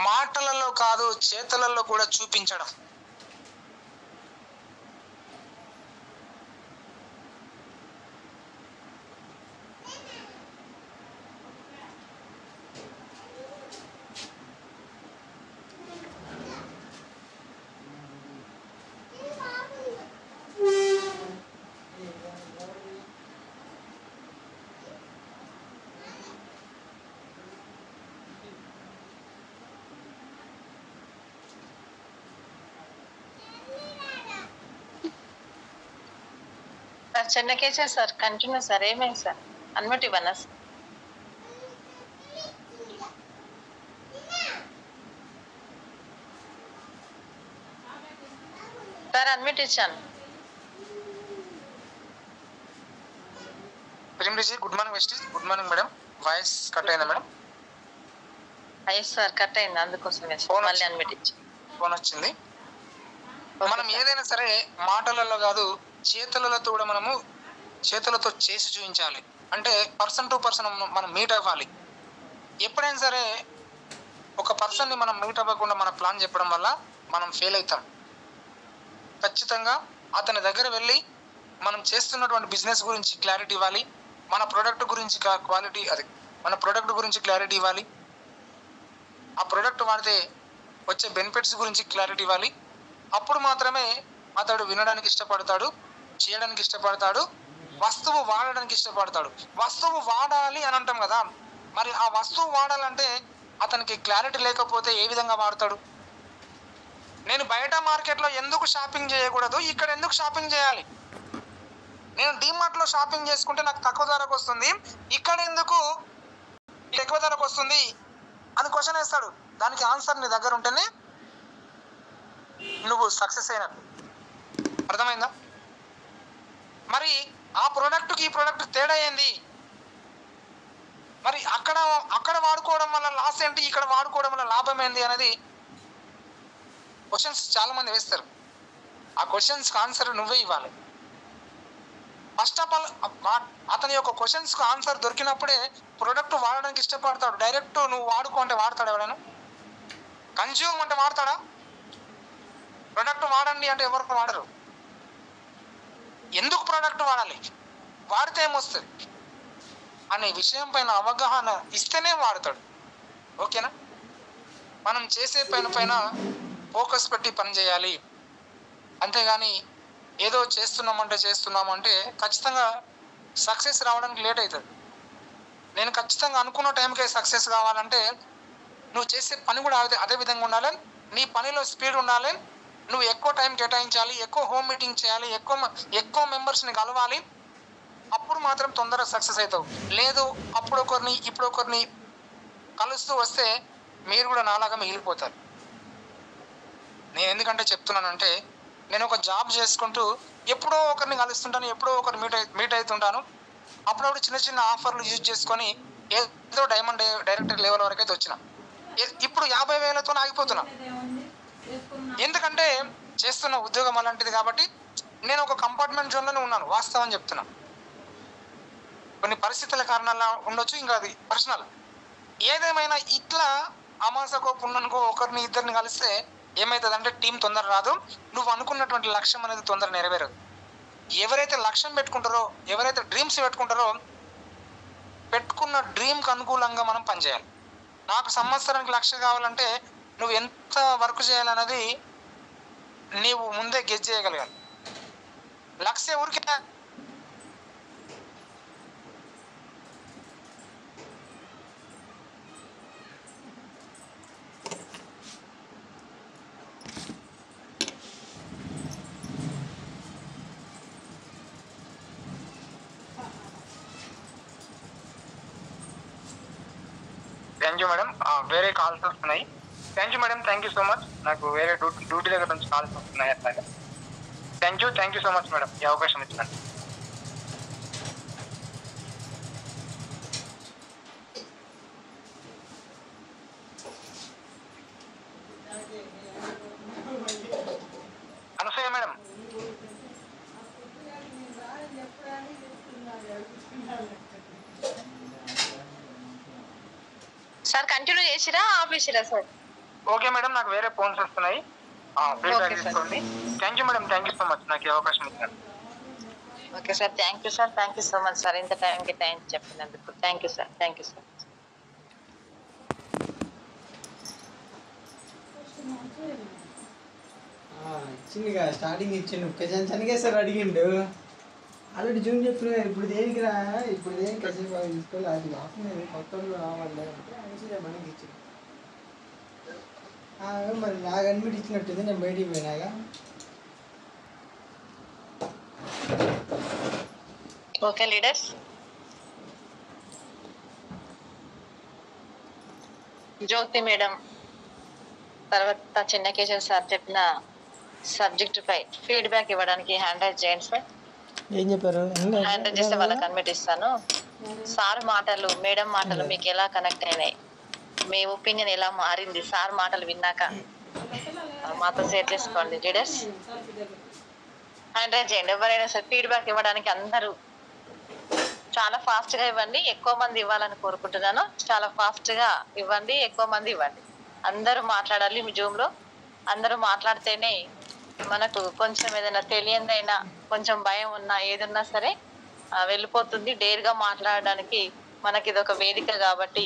[SPEAKER 3] మాటలలో కాదు, చేతలలో కూడా చూపించడం.
[SPEAKER 1] చెన్నకేసే సార్, కంటిన్యూ సార్. ఏమైంది సార్? అన్మ్యూట్ ఇవ్వనా సార్? అన్మ్యూట్ ఇచ్చాను.
[SPEAKER 3] Good morning Vestige. Good morning madam. Voice cut అయిందా మేడం?
[SPEAKER 1] అయ్యి సార్, కట్ అయింది, అందుకోసమే మళ్ళీ అన్మ్యూట్ ఇచ్చాను.
[SPEAKER 3] ఫోన్ వచ్చింది. మనం ఏదైనా సరే మాటలలో కాదు, చేతులతో కూడా మనము చేతులతో చేసి చూపించాలి. అంటే పర్సన్ టు పర్సన్ మనం మీట్ అవ్వాలి. ఎప్పుడైనా సరే ఒక పర్సన్ని మనం మీట్ అవ్వకుండా మన ప్లాన్ చెప్పడం వల్ల మనం ఫెయిల్ అవుతాం. ఖచ్చితంగా అతని దగ్గర వెళ్ళి మనం చేస్తున్నటువంటి బిజినెస్ గురించి క్లారిటీ ఇవ్వాలి, మన ప్రోడక్ట్ గురించి క్లారిటీ ఇవ్వాలి, ఆ ప్రోడక్ట్ వాడితే వచ్చే బెనిఫిట్స్ గురించి క్లారిటీ ఇవ్వాలి. అప్పుడు మాత్రమే అతడు వినడానికి ఇష్టపడతాడు, చేయడానికి ఇష్టపడతాడు, వస్తువు వాడడానికి ఇష్టపడతాడు. వస్తువు వాడాలి అని అంటాం కదా, మరి ఆ వస్తువు వాడాలంటే అతనికి క్లారిటీ లేకపోతే ఏ విధంగా వాడతాడు? నేను బయట మార్కెట్లో ఎందుకు షాపింగ్ చేయకూడదు, ఇక్కడ ఎందుకు షాపింగ్ చేయాలి? నేను డీమార్ట్లో షాపింగ్ చేసుకుంటే నాకు తక్కువ ధరకు వస్తుంది, ఇక్కడ ఎందుకు ఎక్కువ ధరకు వస్తుంది అని క్వశ్చన్ వేస్తాడు. దానికి ఆన్సర్ నీ దగ్గర ఉంటేనే నువ్వు సక్సెస్ అయినట్టు. అర్థమైందా? మరి ఆ ప్రోడక్ట్కి ఈ ప్రోడక్ట్ తేడా ఏంది? మరి అక్కడ వాడుకోవడం వల్ల లాస్ ఏంటి, ఇక్కడ వాడుకోవడం వల్ల లాభం ఏంది అనేది క్వశ్చన్స్ చాలా మంది వేస్తారు. ఆ క్వశ్చన్స్కి ఆన్సర్ నువ్వే ఇవ్వాలి. ఫస్ట్ ఆఫ్ ఆల్ అతని యొక్క క్వశ్చన్స్కి ఆన్సర్ దొరికినప్పుడే ప్రోడక్ట్ వాడడానికి ఇష్టపడతాడు. డైరెక్ట్ నువ్వు వాడుకో అంటే వాడతాడు ఎవరైనా? కన్జ్యూమ్ అంటే వాడతాడా? ప్రోడక్ట్ వాడండి అంటే ఎవరికి వాడరు. ఎందుకు ప్రోడక్ట్ వాడాలి, వాడితే ఏమొస్తుంది అనే విషయం పైన అవగాహన ఇస్తేనే వాడతాడు. ఓకేనా? మనం చేసే పైన ఫోకస్ పెట్టి పని చేయాలి. అంతేగాని ఏదో చేస్తున్నామంటే ఖచ్చితంగా సక్సెస్ రావడానికి లేట్ అవుతుంది. నేను ఖచ్చితంగా అనుకున్న టైంకే సక్సెస్ కావాలంటే నువ్వు చేసే పని కూడా అదే విధంగా ఉండాలి. నీ పనిలో స్పీడ్ ఉండాలి. నువ్వు ఎక్కువ టైం కేటాయించాలి, ఎక్కువ హోమ్ మీటింగ్ చేయాలి, ఎక్కువ మెంబర్స్ని కలవాలి. అప్పుడు మాత్రం తొందరగా సక్సెస్ అవుతావు. లేదు అప్పుడు ఒకరిని ఇప్పుడు ఒకరిని కలుస్తూ వస్తే మీరు కూడా నాలాగా మిగిలిపోతారు. నేను ఎందుకంటే చెప్తున్నానంటే, నేను ఒక జాబ్ చేసుకుంటూ ఎప్పుడో ఒకరిని కలుస్తుంటాను, ఎప్పుడో ఒకరు మీట్ అవుతుంటాను. అప్పుడప్పుడు చిన్న చిన్న ఆఫర్లు యూజ్ చేసుకొని ఏదో డైమండ్ డైరెక్టర్ లెవెల్ వరకు అయితే వచ్చిన. ఇప్పుడు 50,000తో ఆగిపోతున్నా. ఎందుకంటే చేస్తున్న ఉద్యోగం అలాంటిది కాబట్టి నేను ఒక కంపార్ట్మెంట్ జోన్లోనే ఉన్నాను. వాస్తవం చెప్తున్నా. కొన్ని పరిస్థితుల కారణాల ఉండొచ్చు, ఇంకా అది పర్సనల్. ఏదేమైనా ఇట్లా అమాసకో పున్ననుకో ఒకరిని ఇద్దరిని కలిస్తే ఏమవుతుందంటే టీం తొందర రాదు, నువ్వు అనుకున్నటువంటి లక్ష్యం అనేది తొందర నెరవేరదు. ఎవరైతే లక్ష్యం పెట్టుకుంటారో, ఎవరైతే డ్రీమ్స్ పెట్టుకుంటారో, పెట్టుకున్న డ్రీమ్కి అనుకూలంగా మనం పనిచేయాలి. నాకు సంవత్సరానికి 1,00,000 కావాలంటే నువ్వు ఎంత వర్క్ చేయాలన్నది నీవు ముందే గెస్ చేయగలగాలి. 1,00,000 ఊరికే థ్యాంక్ యూ మేడం. వేరే కాల్స్ వస్తున్నాయి. Thank you madam, thank you so much. నాకు వేరే డ్యూటీ దగ్గర నుంచి కాల్స్ వస్తున్నాయి అట్లాగే. Thank you so much madam, ఈ అవకాశం ఇచ్చినందుకు. అనసూయ మేడం.
[SPEAKER 1] సార్ కంటిన్యూ చేసిరా ఆపేసిరా సార్?
[SPEAKER 3] ఓకే మేడం, నాకు వేరే ఫోన్స్ వస్తున్నాయి, ఫీడ్బ్యాక్ తీసుకోండి. Thank you madam, thank you so much నాకు ఈ అవకాశం ఇచ్చారు.
[SPEAKER 1] Okay sir, thank you sir, thank you so much sir, ఇంత టైంకి టైం చెప్పినందుకు. థ్యాంక్ యూ సార్, థ్యాంక్ యూ సార్.
[SPEAKER 5] ఇచ్చిందిగా స్టార్టింగ్ ఇచ్చిండు, చనిగే సార్ అడిగిండు. ఆల్రెడీ జూన్ చెప్తున్నా, ఇప్పుడు దేనికి కసేపు తీసుకోవాలి, అది కాకుండా కొత్త రావాలి అంటే మంచిగా మనకి ఇచ్చింది. మరి నాకు అడ్మిట్ ఇచ్చినట్టుంది, నేను బయటికి పోయినాగా.
[SPEAKER 1] ఓకే లీడర్స్, జ్యోతి మేడం తర్వాత చిన్నకేశవ్ సార్ చెప్పిన సబ్జెక్ట్ పై ఫీడ్బ్యాక్ ఇవ్వడానికి హ్యాండ్ రైజ్ చేయండి సార్.
[SPEAKER 5] ఏం చెప్పారు?
[SPEAKER 1] హ్యాండ్ రైజ్ చేస్తే వాళ్ళకి అడ్మిట్ ఇస్తాను. సార్ మాటలు మేడం మాటలు మీకు ఎలా కనెక్ట్ అయినాయి, మీ ఒపీనియన్ ఎలా మారింది సార్ మాటలు విన్నాక మాతో షేర్ చేసుకోండి లీడర్స్. హ్యాండ్ రైజ్ చేయండి ఎవరైనా సార్. ఫీడ్బ్యాక్ ఇవ్వడానికి అందరూ చాలా ఫాస్ట్ గా ఇవ్వండి, ఎక్కువ మంది ఇవ్వాలని కోరుకుంటున్నాను. చాలా ఫాస్ట్ గా ఇవ్వండి, ఎక్కువ మంది ఇవ్వండి. అందరూ మాట్లాడాలి మీ జూమ్ లో. అందరూ మాట్లాడితేనే మనకు కొంచెం ఏదైనా తెలియదైనా కొంచెం భయం ఉన్నా ఏదన్నా సరే వెళ్ళిపోతుంది. డేర్ గా మాట్లాడడానికి మనకి ఇది ఒక వేదిక కాబట్టి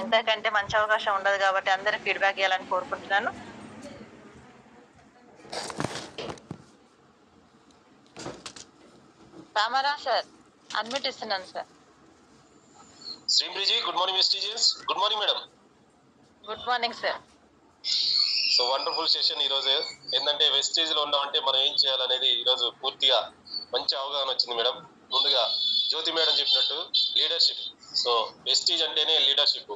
[SPEAKER 1] ఎంతకంటే మంచి అవకాశం ఉండదు కాబట్టి అందరూ ఫీడ్బ్యాక్ ఇవ్వాలని కోరుకుంటున్నాను. రామారావు సార్ అడ్మిట్ ఇస్తున్నాను సార్.
[SPEAKER 6] శ్రీప్రిజీ, good morning students. Good morning madam.
[SPEAKER 1] Good morning sir.
[SPEAKER 6] So so wonderful session ఈరోజు. ఏంటంటే వెస్టేజ్ లో ఉన్నామంటే మనం ఏం చేయాలనేది ఈరోజు పూర్తిగా మంచి అవగాహన వచ్చింది మేడం. ముందుగా జ్యోతి మేడం చెప్పినట్టు లీడర్షిప్. సో వెస్టేజ్ అంటేనే లీడర్షిప్.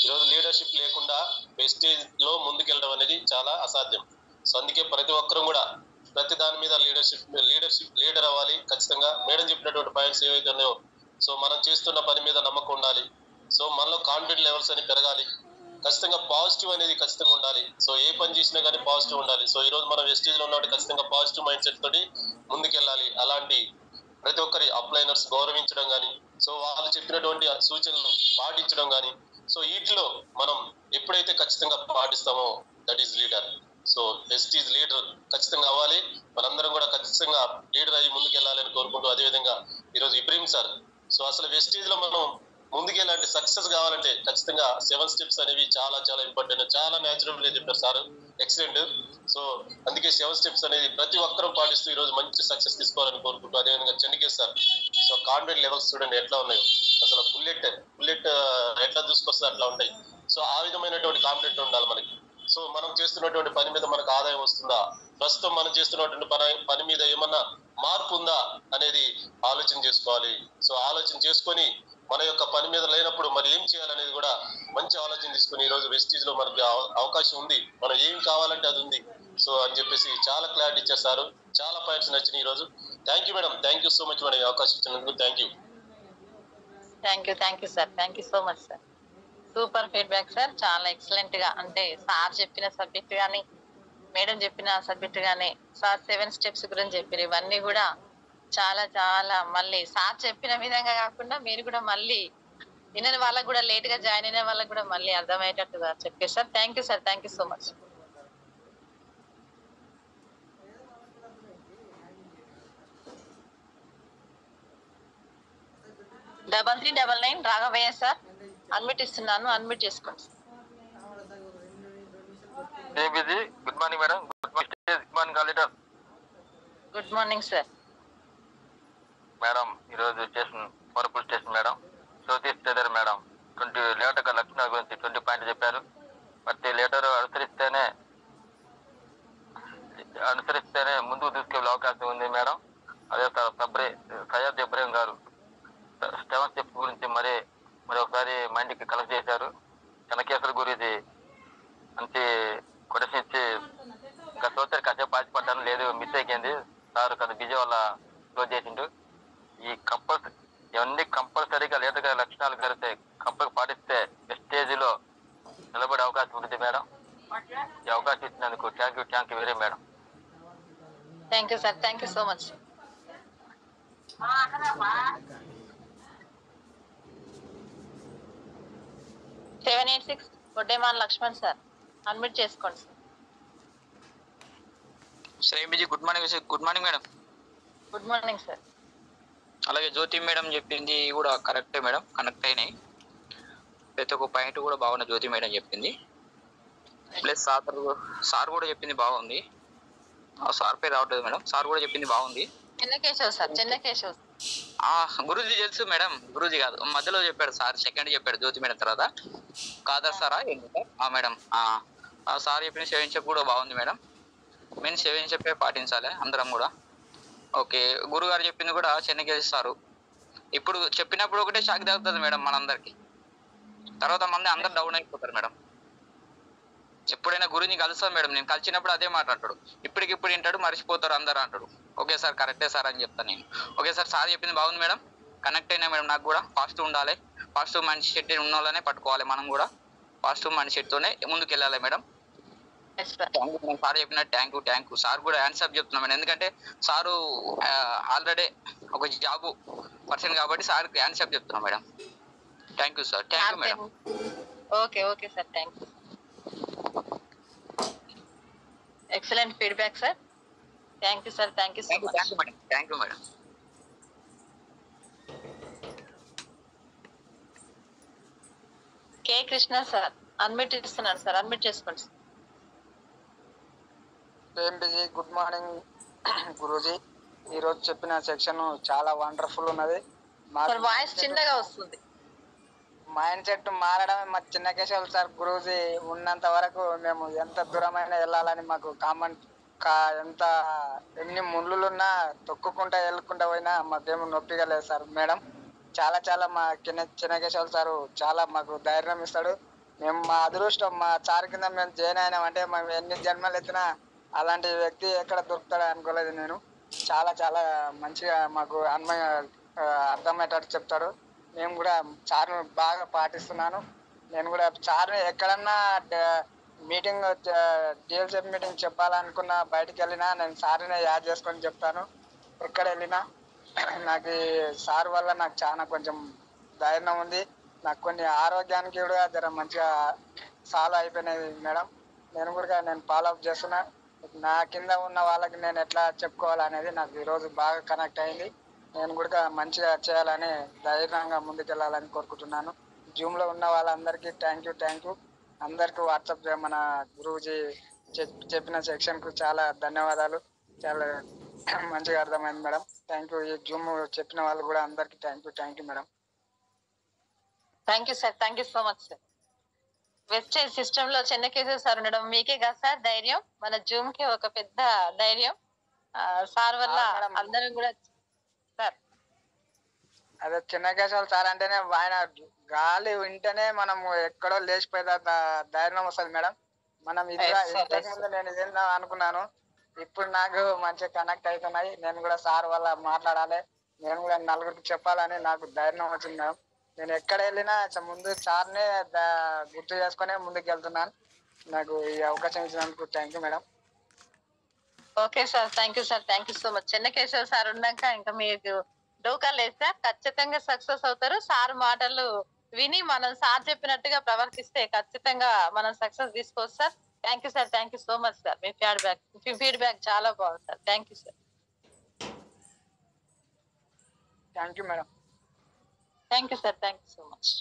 [SPEAKER 6] ఈరోజు లీడర్షిప్ లేకుండా వెస్టేజ్ లో ముందుకెళ్ళడం అనేది చాలా అసాధ్యం. సో అందుకే ప్రతి ఒక్కరూ కూడా ప్రతి దాని మీద లీడర్ అవ్వాలి ఖచ్చితంగా. మేడం చెప్పినటువంటి పాయింట్స్ ఏవైతే ఉన్నాయో, సో మనం చేస్తున్న పని మీద నమ్మకం ఉండాలి. సో మనలో కాన్ఫిడెంట్ లెవెల్స్ అని పెరగాలి. ఖచ్చితంగా పాజిటివ్ అనేది ఖచ్చితంగా ఉండాలి. సో ఏ పని చేసినా కానీ పాజిటివ్ ఉండాలి. సో ఈ రోజు మనం వెస్టేజ్ లో ఉన్నప్పుడు ఖచ్చితంగా పాజిటివ్ మైండ్ సెట్ తోటి ముందుకెళ్ళాలి. అలాంటి ప్రతి ఒక్కరి అప్లైనర్స్ గౌరవించడం కానీ, సో వాళ్ళు చెప్పినటువంటి సూచనలు పాటించడం కానీ, సో వీటిలో మనం ఎప్పుడైతే ఖచ్చితంగా పాటిస్తామో that is leader. So Vestige leader ఖచ్చితంగా అవ్వాలి. మనందరం కూడా ఖచ్చితంగా లీడర్ అయ్యి ముందుకెళ్ళాలని కోరుకుంటూ, అదేవిధంగా ఈరోజు ఇబ్రహీం సార్, సో అసలు వెస్టీజ్ లో మనం ముందుకెళ్ళాలంటే సక్సెస్ కావాలంటే ఖచ్చితంగా 7 స్టెప్స్ అనేవి చాలా చాలా ఇంపార్టెంట్. చాలా న్యాచురల్ గా చెప్పారు సార్, ఎక్సలెంట్. సో అందుకే 7 స్టెప్స్ అనేది ప్రతి ఒక్కరూ పాటిస్తూ ఈ రోజు మంచి సక్సెస్ తీసుకోవాలని కోరుకుంటూ, అదేవిధంగా చెన్నికేశ్ సార్, సో కాన్ఫిడెంట్ లెవెల్స్ చూడండి ఎట్లా ఉన్నాయో. అసలు బుల్లెట్ ఎట్లా దూసుకొస్తే అట్లా ఉంటాయి. సో ఆ విధమైనటువంటి కాన్ఫిడెంట్ ఉండాలి మనకి. సో మనం చేస్తున్నటువంటి పని మీద మనకు ఆదాయం వస్తుందా, ప్రస్తుతం మనం చేస్తున్నటువంటి పని మీద ఏమన్నా మార్పు ఉందా అనేది ఆలోచన చేసుకోవాలి. సో ఆలోచన చేసుకొని మన యొక్క పని మీద లేనప్పుడు మరి ఏం చేయాలనేది కూడా మంచి ఆలోచన తీసుకుని ఈ రోజు వెస్టీజ్ లో మనకి అవకాశం ఉంది, మనం ఏం కావాలంటే అది ఉంది సో అని చెప్పేసి చాలా క్లారిటీ ఇచ్చేస్తారు. చాలా పాయింట్స్ నచ్చినాయి ఈ రోజు. Thank you madam, thank you so much madam, ఈ అవకాశం ఇచ్చినందుకు thank you.
[SPEAKER 1] Thank you sir, thank you so much sir. Super feedback sir. చాలా ఎక్సలెంట్ గా, అంటే సార్ చెప్పిన సబ్జెక్ట్ గానీ మేడం చెప్పిన సబ్జెక్ట్ గానీ, సార్ 7 స్టెప్స్ గురించి చెప్పారు. ఇవన్నీ కూడా చాలా చాలా మళ్ళీ సార్ చెప్పిన విధంగా కాకుండా మీరు కూడా మళ్ళీ వినని వాళ్ళకు కూడా, లేట్ గా జాయిన్ అయిన వాళ్ళకు కూడా మళ్ళీ అర్థమయ్యేటట్టుగా చెప్పారు sir. Thank you so much. 3399 Raghavaiah sir, admit ఇస్తున్నాను, అడ్మిట్ చేసుకోండి.
[SPEAKER 4] Good morning madam. Good morning leader.
[SPEAKER 1] Good morning sir.
[SPEAKER 4] Madam ఈరోజు స్టేషన్ వరపుల్ స్టేషన్ మేడం, జ్యోతి స్టేడర్ మేడం 20 లీటర్గా లక్షణాల గురించి 20 పాయింట్లు చెప్పారు. ప్రతి లీటరు అనుసరిస్తేనే ముందుకు తీసుకెళ్లే అవకాశం ఉంది మేడం. అదే సయ్యద్ ఇబ్రహీం గారు 7 స్టెప్స్ గురించి మరి ఒకసారి మైండ్కి కలెక్ట్ చేశారు. చెన్నకేశ్వర గురించి మంచి కొటేషన్ ఇచ్చి ఇంకా సోచర్ కాసేపు పాల్చిపడ్డాను, లేదు మిస్ అయిపోయింది సార్ కదా బిజీ వల్ల క్లోజ్ చేసిండు. ఇవన్నీ కంపల్సరీగా లీటర్గా లక్షణాలు కలిస్తే కంపల్సరీ పాటిస్తే స్టేజ్లో నిలబడే అవకాశం ఉంటుంది మేడం. ఈ అవకాశం ఇచ్చినందుకు thank you very madam.
[SPEAKER 1] Thank you sir, thank you so much. 786 Goddeman Lakshman sir, admit చేసుకోండి సార్.
[SPEAKER 7] శ్రేమిజీ good morning sir. Good morning madam.
[SPEAKER 1] Good morning sir.
[SPEAKER 7] అలాగే జ్యోతి మేడం చెప్పింది కూడా కరెక్టే మేడం, కనెక్ట్ అయినాయి. ప్రతి ఒక్క పాయింట్ కూడా బాగుంది జ్యోతి మేడం చెప్పింది. ప్లస్ సార్ కూడా చెప్పింది బాగుంది. సార్ పేరు రావట్లేదు మేడం, సార్ కూడా చెప్పింది బాగుంది.
[SPEAKER 1] చెన్నకేశవ్ సార్, చెన్నకేశవ్.
[SPEAKER 7] గురూజీ తెలుసు మేడం, గురూజీ కాదు మధ్యలో చెప్పాడు సార్, సెకండ్ చెప్పాడు జ్యోతి మేడం తర్వాత కాదర్ సారా ఏంటి సార్ మేడం. సార్ చెప్పిన 7 స్టెప్ కూడా బాగుంది మేడం. మెయిన్ 7 స్టెప్పే పాటించాలి అందరం కూడా. ఓకే, గురుగారు చెప్పింది కూడా చెన్నకేస్తారు. ఇప్పుడు చెప్పినప్పుడు ఒకటే షాక్ తగ్గుతుంది మేడం మనందరికి, తర్వాత మంది అందరు డౌన్ అయిపోతారు మేడం. ఎప్పుడైనా గురుని కలుస్తాం మేడం, నేను కలిసినప్పుడు అదే మాట్లాడతాడు, ఇప్పటికిప్పుడు వింటాడు మర్చిపోతారు అందరు అంటాడు. ఓకే సార్ కరెక్టే సార్ అని చెప్తాను నేను. ఓకే సార్, సార్ చెప్పింది బాగుంది మేడం, కనెక్ట్ అయినా మేడం. నాకు కూడా పాజిటివ్ ఉండాలి, పాజిటివ్ మైండ్ సెట్ ఉన్న వాళ్ళనే పట్టుకోవాలి మనం కూడా, పాజిటివ్ మైండ్ సెట్తోనే ముందుకు వెళ్ళాలి మేడం. సార్ చెప్పిన థ్యాంక్ యూ. సార్ కూడా ఆన్సర్ చెప్తున్నాం మేడం, ఎందుకంటే సారు ఆల్రెడీ ఒక జాబ్ పర్సన్ కాబట్టి సార్కి ఆన్సర్ చెప్తున్నాం madam. Thank you sir, thank you madam.
[SPEAKER 1] Okay sir, thank you. Excellent feedback sir. Thank you sir, thank you so much.
[SPEAKER 7] Thank you madam.
[SPEAKER 1] K Krishna sir, admit ఇస్తున్నాను sir, admit చేసుకోండి sir.
[SPEAKER 8] Good morning Guruji. ఈ రోజు చెప్పిన section చాలా wonderful ఉన్నది.
[SPEAKER 1] Voice చిన్నగా వస్తుంది.
[SPEAKER 8] Mind set మారడమే మా చిన్న కేశవులు సార్ గురూజీ ఉన్నంత వరకు మేము ఎంత దూరమైన వెళ్ళాలని మాకు ఎంత ఎన్ని ముళ్ళులున్నా తొక్కుకుంటా వెళ్ళుకుంటా పోయినా మాకేమో నొప్పిగా లేదు సార్ మేడం. చాలా చాలా మా చిన్న కేశవులు సారు చాలా మాకు ధైర్యం ఇస్తాడు. మేము మా అదృష్టం మా సార్ కింద మేము జాయిన్ అయినామంటే మేము ఎన్ని జన్మలు ఎత్తినా అలాంటి వ్యక్తి ఎక్కడ దొరుకుతాడో అనుకోలేదు నేను. చాలా చాలా మంచిగా మాకు అర్థమయ్యేటట్టు చెప్తాడు. మేము కూడా సార్ను బాగా పాటిస్తున్నాను. నేను కూడా సార్ని ఎక్కడన్నా మీటింగ్ డిఎల్సెఫ్ మీటింగ్ చెప్పాలనుకున్న బయటికి వెళ్ళినా నేను సార్ని యాడ్ చేసుకొని చెప్తాను. ఎక్కడ వెళ్ళినా నాకు సార్ వల్ల నాకు చాలా కొంచెం ధైర్యం ఉంది. నాకు కొన్ని ఆరోగ్యానికి కూడా జర మంచిగా సాల్వ్ అయిపోయినాయి మేడం. నేను ఫాలో అప్ చేస్తున్నా. నా కింద ఉన్న వాళ్ళకి నేను ఎట్లా చెప్పుకోవాలనేది నాకు ఈరోజు బాగా కనెక్ట్ అయింది. నేను కూడా మంచిగా చేయాలని ధైర్యంగా ముందుకెళ్ళాలని కోరుకుంటున్నాను. జూమ్లో ఉన్న వాళ్ళందరికీ థ్యాంక్ యూ. అందరికీ వాట్సాప్ మన గురూజీ చెప్పిన సెక్షన్కు చాలా ధన్యవాదాలు. చాలా మంచిగా అర్థమైంది మేడం. Thank you. ఈ జూమ్ చెప్పిన వాళ్ళు కూడా అందరికీ thank you madam.
[SPEAKER 1] Thank you sir. Thank you so much sir. Wastage system లో చెన్నకేశ్వర సార్ ఉండడం మీకే కదా సార్ ధైర్యం. మన జూమ్ కి ఒక పెద్ద ధైర్యం సార్ వల్ల అందరం కూడా. సార్
[SPEAKER 8] అదే చిన్నకేశ్వర సార్ అంటేనే ఆయన గాలి వింటేనే మనం ఎక్కడో లేచిపోయేదా ధైర్యం వస్తుంది మేడం. మనం ఇంతకు ముందు నేను ఇదేందా అనుకున్నాను. ఇప్పుడు నాకు మంచిగా కనెక్ట్ అవుతున్నాయి. నేను కూడా సార్ వల్ల మాట్లాడాలి, నేను కూడా నలుగురికి చెప్పాలని నాకు ధైర్యం వచ్చింది మేడం. నేను ఎక్కడ వెళ్ళినా ముందు సార్నే గుర్తు చేసుకునే ముందుకు వెళ్తున్నాను. నాకు ఈ అవకాశం ఇచ్చినందుకు thank you madam.
[SPEAKER 1] Okay sir. Thank you sir. Thank you so much. Chennakeswara sir ఉన్నాక ఇంకా మీకు డోకా లేదు సార్. ఖచ్చితంగా సక్సెస్ అవుతారు. సార్ మాటలు విని మనం సార్ చెప్పినట్టుగా ప్రవర్తిస్తే ఖచ్చితంగా మనం సక్సెస్ తీసుకోవచ్చు sir. Thank you sir. Thank you so much sir. మీ ఫీడ్బ్యాక్ చాలా బాగుంది sir. Thank you sir.
[SPEAKER 8] Thank you madam.
[SPEAKER 1] Thank you sir. Thank you so much.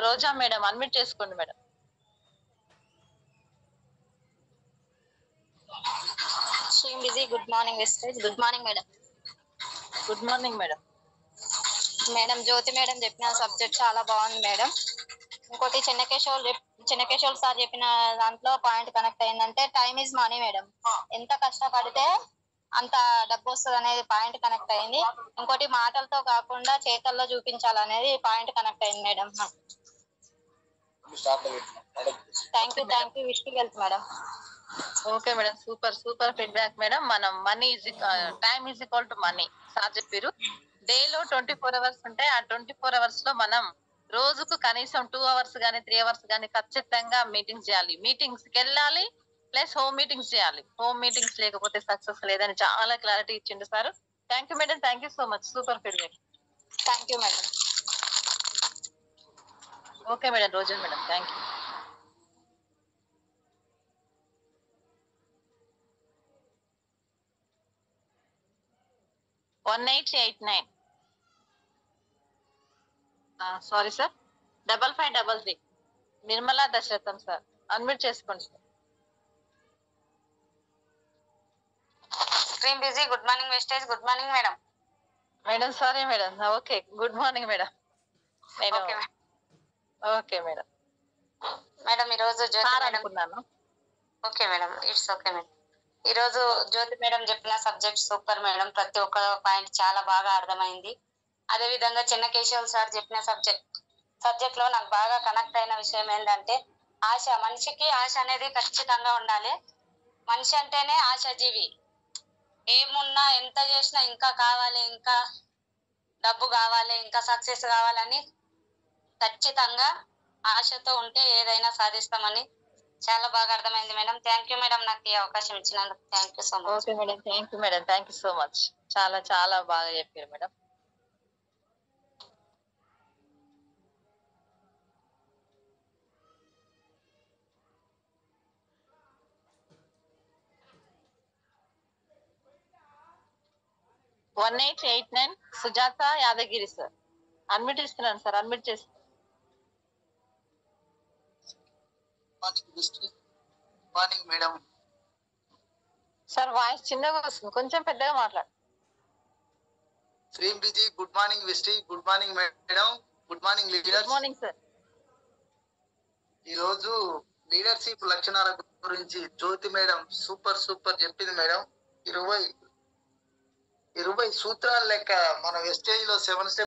[SPEAKER 1] Roja madam admit చేసుకోండి madam.
[SPEAKER 9] Busy. Good morning wastage. Good morning madam.
[SPEAKER 1] Good morning madam.
[SPEAKER 9] Madam Jyothi madam చెప్పిన subject చాలా బాగుంది madam. ఇంకోటి Chennakesavulu sir చెప్పిన దాంట్లో point connect అయిందంటే time is money madam. ఎంత కష్టపడితే అంత డబ్బు వస్తుంది అనేది పాయింట్ కనెక్ట్ అయింది. ఇంకోటి మాటలతో కాకుండా చేతల్లో చూపించాలనేది పాయింట్ కనెక్ట్ అయింది madam. Thank you. Wish wealth madam.
[SPEAKER 1] Okay madam. Super feedback madam. మనం money time is equal to money sir చెప్పారు. డేలో 24 అవర్స్ ఉంటాయి. ఆ 24 అవర్స్ లో మనం రోజుకు కనీసం 2 అవర్స్ కానీ 3 అవర్స్ కానీ ఖచ్చితంగా మీటింగ్స్ చేయాలి. మీటింగ్స్ కి వెళ్ళాలి ప్లస్ హోమ్ మీటింగ్స్ చేయాలి. హోమ్ మీటింగ్స్ లేకపోతే సక్సెస్ లేదని చాలా క్లారిటీ ఇచ్చిండు sir. Thank you madam. Thank you so much. Super feedback.
[SPEAKER 9] Thank you madam.
[SPEAKER 1] Okay madam. Roja madam thank you. Sorry sir. 5533 Nirmala Dasaratham sir admit చేసుకోండి sir.
[SPEAKER 9] Busy. Good morning wastage. Good morning madam.
[SPEAKER 1] Madam sorry madam. Okay good morning madam. Okay madam.
[SPEAKER 9] Madam ఈరోజు జ్యోతి
[SPEAKER 1] అనుకున్నాను.
[SPEAKER 9] Okay madam. It's okay madam. ఈరోజు జ్యోతి madam చెప్పిన subject super madam. ప్రతి ఒక్క point చాలా బాగా అర్థమైంది. అదే విధంగా చెన్నకేశవులు సార్ చెప్పిన సబ్జెక్ట్ లో నాకు బాగా కనెక్ట్ అయిన విషయం ఏంటంటే ఆశ. మనిషికి ఆశ అనేది ఖచ్చితంగా ఉండాలి. మనిషి అంటేనే ఆశాజీవి. ఏమున్నా ఎంత చేసినా ఇంకా కావాలి, ఇంకా డబ్బు కావాలి, ఇంకా సక్సెస్ కావాలని ఖచ్చితంగా ఆశతో ఉంటే ఏదైనా సాధిస్తామని చాలా బాగా అర్థమైంది మేడం. Thank you madam. నాకు ఈ అవకాశం ఇచ్చినందుకు thank you so much.
[SPEAKER 1] Okay madam. Thank you madam. Thank you so much. చాలా చాలా బాగా చెప్పారు madam. Sujatha Yadagiri sir admit ఇస్తున్నాను సార్. అడ్మిట్ చేస్తాను.
[SPEAKER 10] Morning madam.
[SPEAKER 1] సార్ వాయిస్ చిన్నగా వస్తుంది, కొంచెం పెద్దగా మాట్లాడు.
[SPEAKER 10] శ్రీమతి గుడ్ మార్నింగ్ వెస్టి, good morning madam, good morning
[SPEAKER 1] good
[SPEAKER 10] leaders.
[SPEAKER 1] Morning sir.
[SPEAKER 10] ఈ రోజు లీడర్షిప్ లక్షణాల గురించి జ్యోతి మేడం సూపర్ చెప్పింది మేడం. 20 సూత్రాల లెక్క మన వెస్టేజ్ లో 7 స్టెప్